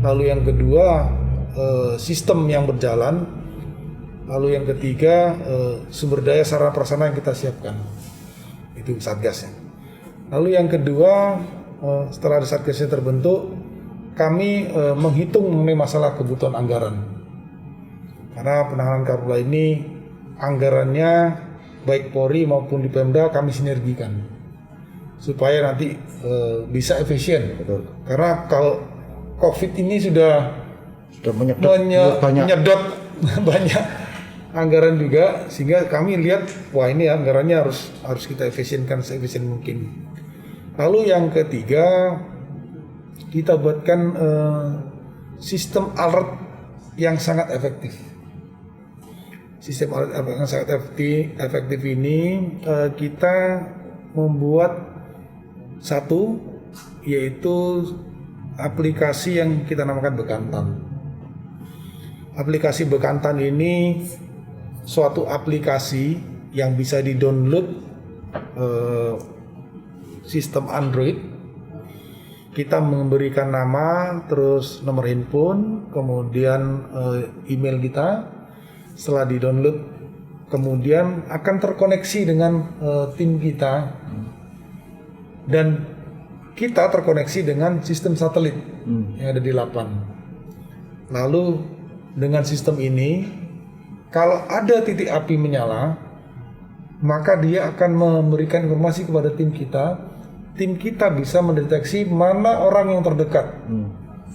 Lalu yang kedua, sistem yang berjalan. Lalu yang ketiga, sumber daya sarana prasarana yang kita siapkan. Itu satgasnya. Lalu yang kedua, setelah satgasnya terbentuk, kami menghitung mengenai masalah kebutuhan anggaran. Karena penanganan karhutla ini anggarannya baik Polri maupun di Pemda kami sinergikan supaya nanti bisa efisien. Betul. Karena kalau COVID ini sudah menyedot menyedot banyak anggaran juga, sehingga kami lihat wah ini anggarannya harus kita efisienkan seefisien mungkin. Lalu yang ketiga, kita buatkan sistem alert yang sangat efektif. Sistem alert yang sangat efektif ini kita membuat satu, yaitu aplikasi yang kita namakan Bekantan. Aplikasi Bekantan ini suatu aplikasi yang bisa di-download sistem Android. Kita memberikan nama, terus nomor handphone, kemudian email kita. Setelah di-download, kemudian akan terkoneksi dengan tim kita, dan kita terkoneksi dengan sistem satelit yang ada di Lapan. Lalu dengan sistem ini, kalau ada titik api menyala, maka dia akan memberikan informasi kepada tim kita. Tim kita bisa mendeteksi mana orang yang terdekat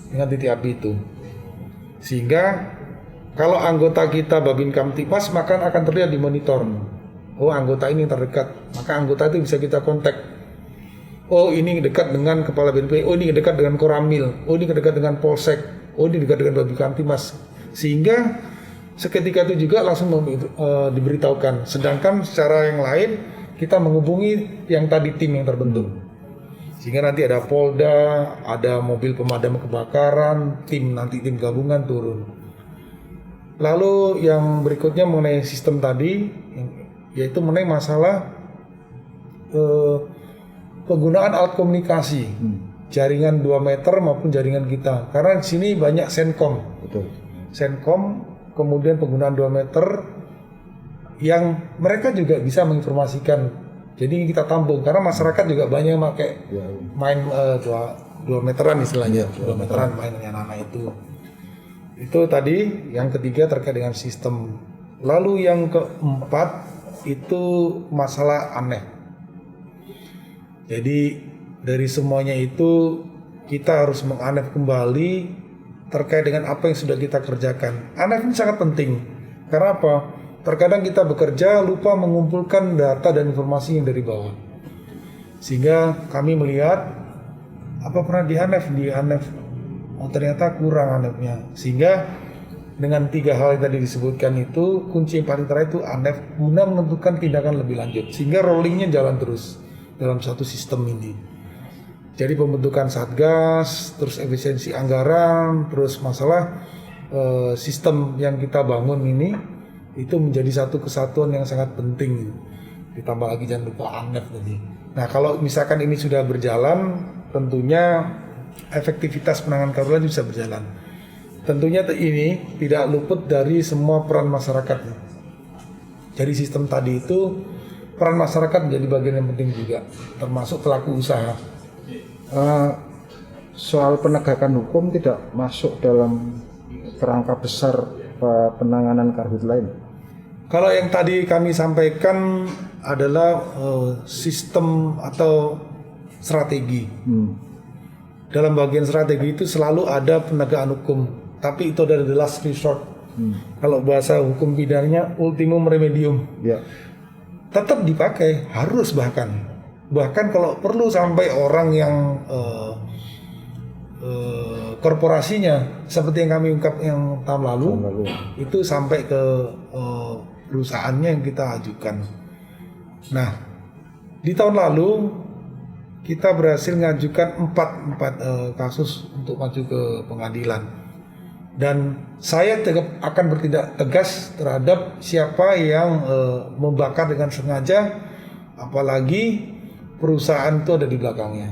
dengan titik api itu. Sehingga kalau anggota kita Babin Kamtibmas, maka akan terlihat di monitor. Oh, anggota ini terdekat, maka anggota itu bisa kita kontak. Oh, ini dekat dengan Kepala BNP. Oh, ini dekat dengan Koramil. Oh, ini dekat dengan Polsek. Oh, ini dekat dengan Babin Kamtibmas. Sehingga seketika itu juga langsung diberitahukan. Sedangkan secara yang lain kita menghubungi yang tadi tim yang terbentuk. Sehingga nanti ada Polda, ada mobil pemadam kebakaran, tim gabungan turun. Lalu yang berikutnya mengenai sistem tadi, yaitu mengenai masalah penggunaan alat komunikasi, jaringan 2 meter maupun jaringan kita. Karena di sini banyak Senkom, Senkom, kemudian penggunaan 2 meter yang mereka juga bisa menginformasikan. Jadi kita tampung karena masyarakat juga banyak pakai main 2 meteran istilahnya, 2 meteran mainnya anak-anak itu. Itu tadi. Yang ketiga terkait dengan sistem. Lalu yang keempat itu masalah ANEF. Jadi dari semuanya itu kita harus menganef kembali terkait dengan apa yang sudah kita kerjakan. ANEF ini sangat penting. Karena apa? Terkadang kita bekerja lupa mengumpulkan data dan informasi yang dari bawah. Sehingga kami melihat apa pernah di ANEF, oh ternyata kurang ANEF-nya. Sehingga dengan 3 hal yang tadi disebutkan itu, kunci yang paling terakhir itu ANEF guna menentukan tindakan lebih lanjut. Sehingga rollingnya jalan terus dalam satu sistem ini. Jadi pembentukan satgas, terus efisiensi anggaran, terus masalah sistem yang kita bangun ini itu menjadi satu kesatuan yang sangat penting. Ditambah lagi jangan lupa ANEF tadi. Nah kalau misalkan ini sudah berjalan, tentunya efektivitas penanganan karhutla bisa berjalan. Tentunya ini tidak luput dari semua peran masyarakat. Jadi sistem tadi itu peran masyarakat menjadi bagian yang penting juga, termasuk pelaku usaha. Soal penegakan hukum tidak masuk dalam kerangka besar penanganan karhutla ini. Kalau yang tadi kami sampaikan adalah sistem atau strategi. Dalam bagian strategi itu selalu ada penegakan hukum, tapi itu adalah the last resort. Kalau bahasa hukum pidananya ultimum remedium. Ya. Tetap dipakai, harus bahkan kalau perlu sampai orang yang korporasinya seperti yang kami ungkap yang tahun lalu. Itu sampai ke perusahaannya yang kita ajukan. Nah, di tahun lalu kita berhasil mengajukan 4 kasus untuk maju ke pengadilan. Dan saya tetap akan bertindak tegas terhadap siapa yang membakar dengan sengaja, apalagi perusahaan itu ada di belakangnya.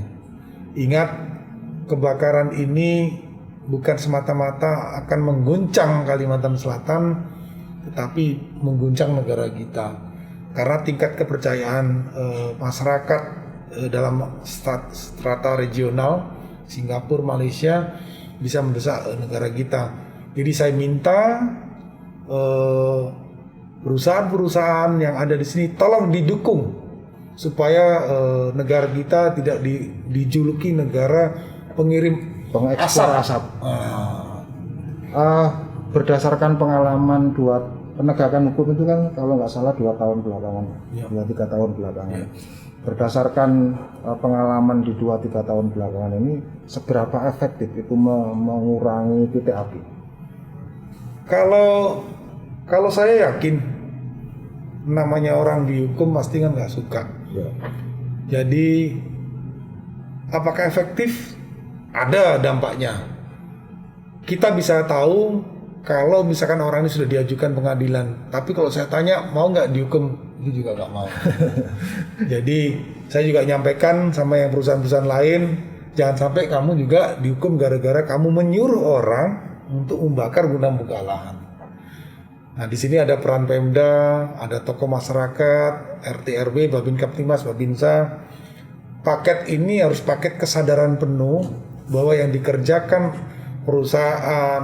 Ingat, kebakaran ini bukan semata-mata akan mengguncang Kalimantan Selatan, tetapi mengguncang negara kita. Karena tingkat kepercayaan masyarakat dalam strata regional Singapura, Malaysia bisa mendesak negara kita. Jadi saya minta perusahaan-perusahaan yang ada di sini tolong didukung supaya negara kita tidak dijuluki negara pengirim Pengekspor asap. Berdasarkan pengalaman penegakan hukum itu kan kalau nggak salah 2 tahun belakangan, 2-3 tahun belakangan. Berdasarkan pengalaman di 2-3 tahun belakangan ini, seberapa efektif itu mengurangi titik api? Kalau saya yakin, namanya orang dihukum pasti kan nggak suka. Jadi apakah efektif? Ada dampaknya. Kita bisa tahu kalau misalkan orang ini sudah diajukan pengadilan. Tapi kalau saya tanya mau nggak dihukum, itu juga nggak mau. Jadi saya juga nyampaikan sama yang perusahaan-perusahaan lain, jangan sampai kamu juga dihukum gara-gara kamu menyuruh orang untuk membakar guna membuka lahan. Nah di sini ada peran Pemda, ada tokoh masyarakat, RT RW, Babin Kaptimas, Babinsa. Paket ini harus paket kesadaran penuh bahwa yang dikerjakan perusahaan,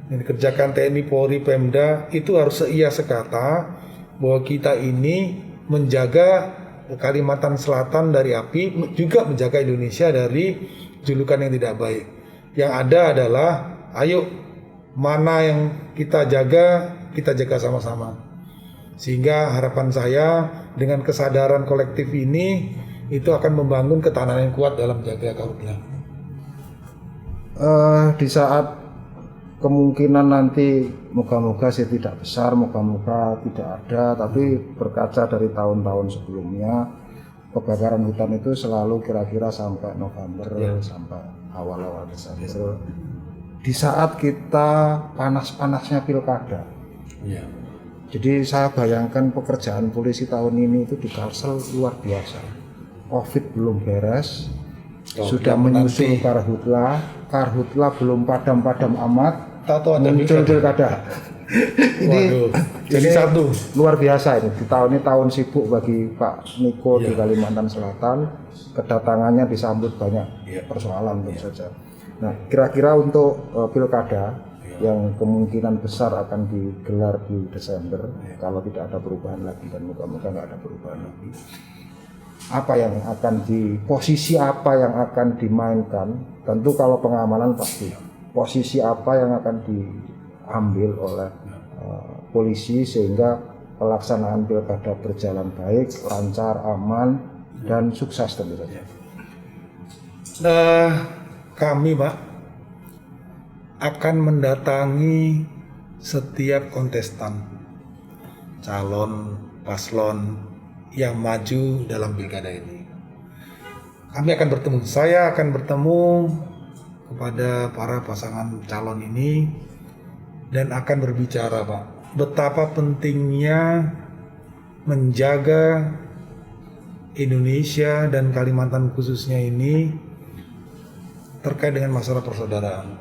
yang dikerjakan TNI, Polri, Pemda itu harus seia sekata bahwa kita ini menjaga Kalimantan Selatan dari api, juga menjaga Indonesia dari julukan yang tidak baik. Yang ada adalah ayo mana yang kita jaga sama-sama. Sehingga harapan saya dengan kesadaran kolektif ini itu akan membangun ketahanan yang kuat dalam menjaga karhutla. Di saat kemungkinan nanti moga-moga sih tidak besar, moga-moga tidak ada, tapi berkaca dari tahun-tahun sebelumnya kebakaran hutan itu selalu kira-kira sampai November sampai awal-awal Desember. di saat kita panas-panasnya pilkada. Iya. Jadi saya bayangkan pekerjaan polisi tahun ini itu di Kalsel luar biasa. Covid belum beres, sudah menyusul karhutla belum padam-padam amat, Tahu ada muncul pilkada. Waduh, jadi satu. Luar biasa ini. Di tahun ini tahun sibuk bagi Pak Niko di Kalimantan Selatan. Kedatangannya disambut banyak persoalan tentu saja. Nah, kira-kira untuk pilkada yang kemungkinan besar akan digelar di Desember, kalau tidak ada perubahan lagi dan moga-moga nggak ada perubahan lagi. Apa yang akan posisi apa yang akan dimainkan? Tentu kalau pengamanan pasti. Posisi apa yang akan diambil oleh polisi sehingga pelaksanaan pilkada berjalan baik, lancar, aman, dan sukses tentu saja. Kami Pak akan mendatangi setiap kontestan, calon, paslon yang maju dalam pilkada ini. Kami akan bertemu, saya akan bertemu kepada para pasangan calon ini dan akan berbicara Pak, betapa pentingnya menjaga Indonesia dan Kalimantan khususnya ini terkait dengan masalah persaudaraan.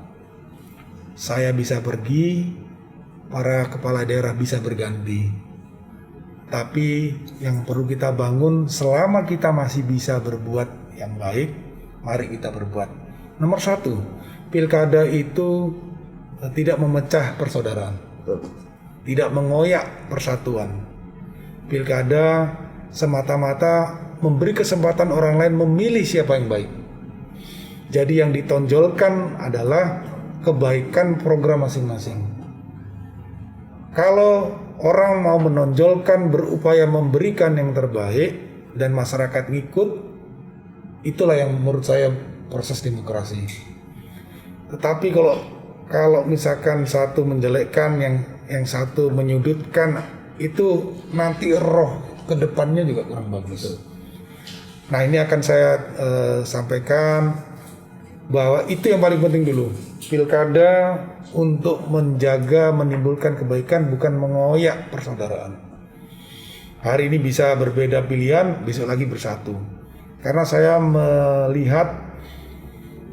Saya bisa pergi, para kepala daerah bisa berganti. Tapi yang perlu kita bangun selama kita masih bisa berbuat yang baik, mari kita berbuat. Nomor satu, pilkada itu tidak memecah persaudaraan, tidak mengoyak persatuan. Pilkada semata-mata memberi kesempatan orang lain memilih siapa yang baik. Jadi yang ditonjolkan adalah kebaikan program masing-masing. Kalau orang mau menonjolkan, berupaya memberikan yang terbaik dan masyarakat ngikut, itulah yang menurut saya proses demokrasi. Tetapi kalau misalkan satu menjelekkan, yang satu menyudutkan, itu nanti roh kedepannya juga kurang bagus. Nah, ini akan saya sampaikan bahwa itu yang paling penting dulu. Pilkada untuk menjaga, menimbulkan kebaikan, bukan mengoyak persaudaraan. Hari ini bisa berbeda pilihan, besok lagi bersatu. Karena saya melihat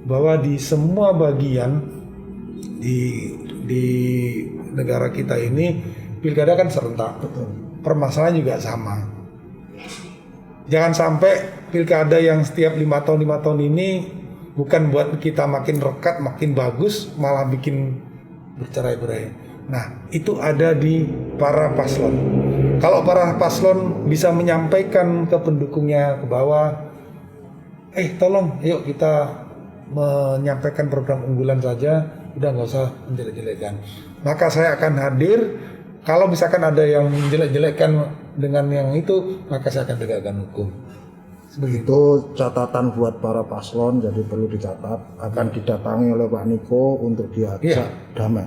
bahwa di semua bagian di negara kita ini pilkada kan serentak. Permasalahan juga sama. Jangan sampai pilkada yang setiap 5 tahun ini bukan buat kita makin rekat, makin bagus, malah bikin bercerai-berai. Nah, itu ada di para paslon. Kalau para paslon bisa menyampaikan ke pendukungnya ke bawah, tolong, yuk kita menyampaikan program unggulan saja, udah nggak usah menjelek-jelekkan. Maka saya akan hadir. Kalau misalkan ada yang menjelek-jelekkan dengan yang itu, maka saya akan tegakkan hukum. Itu catatan buat para paslon, jadi perlu dicatat. Akan didatangi oleh Pak Niko untuk diajak damai.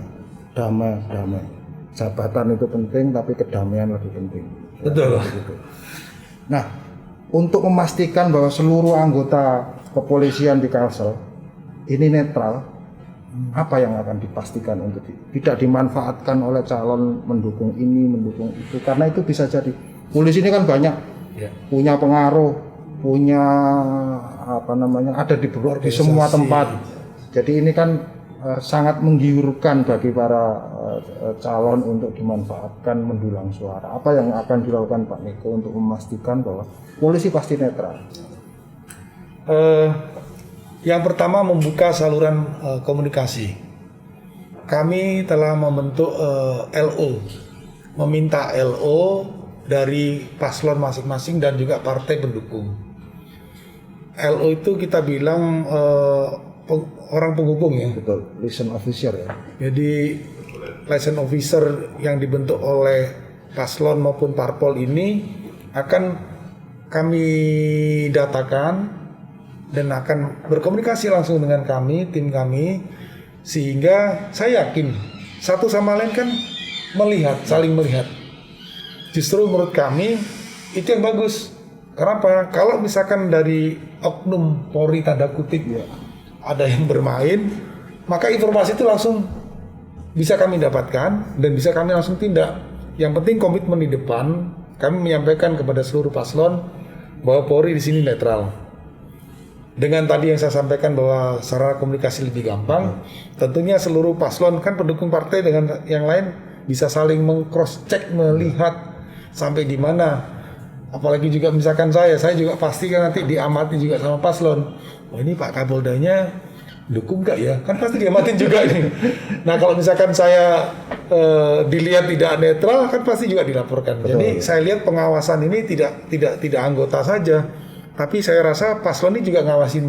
Jabatan itu penting, tapi kedamaian lebih penting. Betul. Nah, untuk memastikan bahwa seluruh anggota kepolisian di Kalsel ini netral, apa yang akan dipastikan untuk tidak dimanfaatkan oleh calon mendukung ini, mendukung itu, karena itu bisa jadi polisi ini kan banyak punya pengaruh, punya ada di semua tempat. Jadi ini kan sangat menggiurkan bagi para calon untuk dimanfaatkan mendulang suara. Apa yang akan dilakukan Pak Niko untuk memastikan bahwa polisi pasti netral? Yang pertama, membuka saluran komunikasi. Kami telah membentuk LO, meminta LO dari paslon masing-masing dan juga partai pendukung. LO itu kita bilang orang penghubung ya. Betul, liaison officer ya. Jadi liaison officer yang dibentuk oleh paslon maupun parpol ini akan kami datakan dan akan berkomunikasi langsung dengan kami, tim kami, sehingga saya yakin satu sama lain kan saling melihat. Justru menurut kami itu yang bagus. Kenapa? Kalau misalkan dari oknum Polri tanda kutip ada yang bermain, maka informasi itu langsung bisa kami dapatkan dan bisa kami langsung tindak. Yang penting komitmen di depan, kami menyampaikan kepada seluruh paslon bahwa Polri di sini netral. Dengan tadi yang saya sampaikan bahwa sarana komunikasi lebih gampang, tentunya seluruh paslon kan pendukung partai dengan yang lain bisa saling meng-cross check, melihat sampai di mana. Apalagi juga misalkan saya juga pasti kan nanti diamati juga sama paslon. Oh ini Pak Kapoldanya dukung nggak ya? Kan pasti diamatin juga nih. Nah kalau misalkan saya dilihat tidak netral, kan pasti juga dilaporkan. Betul. Jadi saya lihat pengawasan ini tidak anggota saja, tapi saya rasa paslon ini juga ngawasin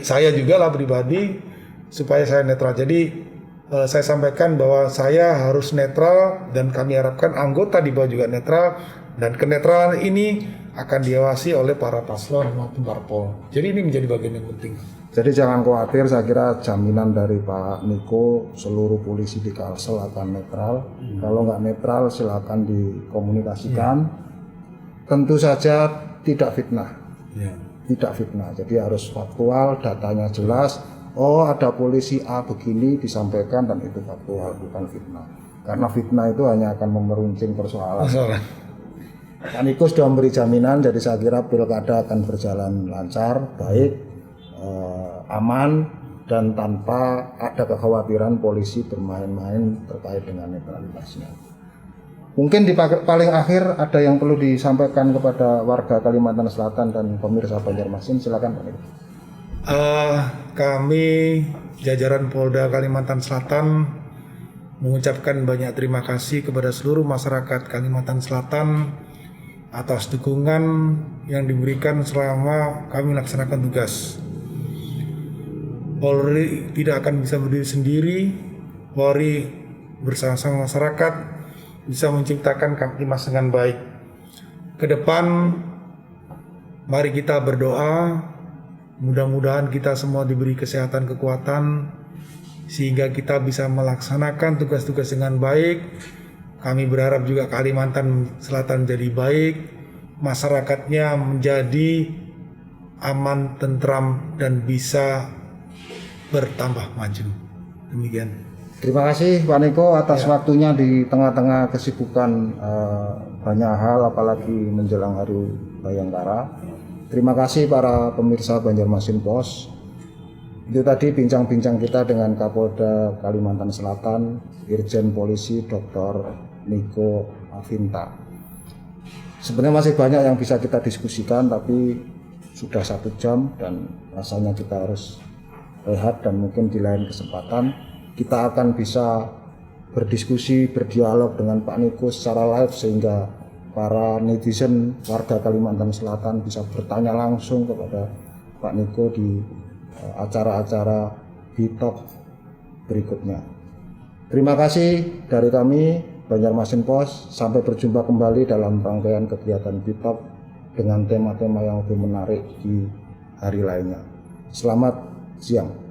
saya juga lah pribadi supaya saya netral. Jadi saya sampaikan bahwa saya harus netral dan kami harapkan anggota di bawah juga netral. Dan kenetralan ini akan diawasi oleh para paslon maupun parpol. Jadi ini menjadi bagian yang penting. Jadi jangan khawatir, saya kira jaminan dari Pak Niko seluruh polisi di Kalsel akan netral. Kalau nggak netral silakan dikomunikasikan. Tentu saja tidak fitnah. Tidak fitnah. Jadi harus faktual, datanya jelas. Oh ada polisi A begini disampaikan dan itu faktual, bukan fitnah. Karena fitnah itu hanya akan memeruncing persoalan. Pak Niko sudah memberi jaminan, jadi saya kira pilkada akan berjalan lancar, baik, aman, dan tanpa ada kekhawatiran polisi bermain-main terkait dengan netralitasnya. Mungkin di paling akhir ada yang perlu disampaikan kepada warga Kalimantan Selatan dan pemirsa Banjarmasin, silakan Pak Niko. Kami jajaran Polda Kalimantan Selatan mengucapkan banyak terima kasih kepada seluruh masyarakat Kalimantan Selatan atas dukungan yang diberikan selama kami melaksanakan tugas. Polri tidak akan bisa berdiri sendiri. Polri bersama-sama masyarakat bisa menciptakan Kamtibmas dengan baik. Ke depan, mari kita berdoa, mudah-mudahan kita semua diberi kesehatan, kekuatan, sehingga kita bisa melaksanakan tugas-tugas dengan baik. Kami berharap juga Kalimantan Selatan jadi baik, masyarakatnya menjadi aman, tentram, dan bisa bertambah maju. Demikian. Terima kasih Pak Niko atas waktunya di tengah-tengah kesibukan banyak hal, apalagi menjelang Hari Bayangkara. Terima kasih para pemirsa Banjarmasin Pos. Itu tadi bincang-bincang kita dengan Kapolda Kalimantan Selatan, Irjen Polisi Dr. Niko Afinta. Sebenarnya masih banyak yang bisa kita diskusikan, tapi sudah 1 jam dan rasanya kita harus rehat, dan mungkin di lain kesempatan kita akan bisa berdiskusi, berdialog dengan Pak Niko secara live sehingga para netizen warga Kalimantan Selatan bisa bertanya langsung kepada Pak Niko di acara-acara BITOK berikutnya. Terima kasih dari kami Banjarmasin Pos. Sampai berjumpa kembali dalam rangkaian kegiatan BITOK dengan tema-tema yang lebih menarik di hari lainnya. Selamat siang.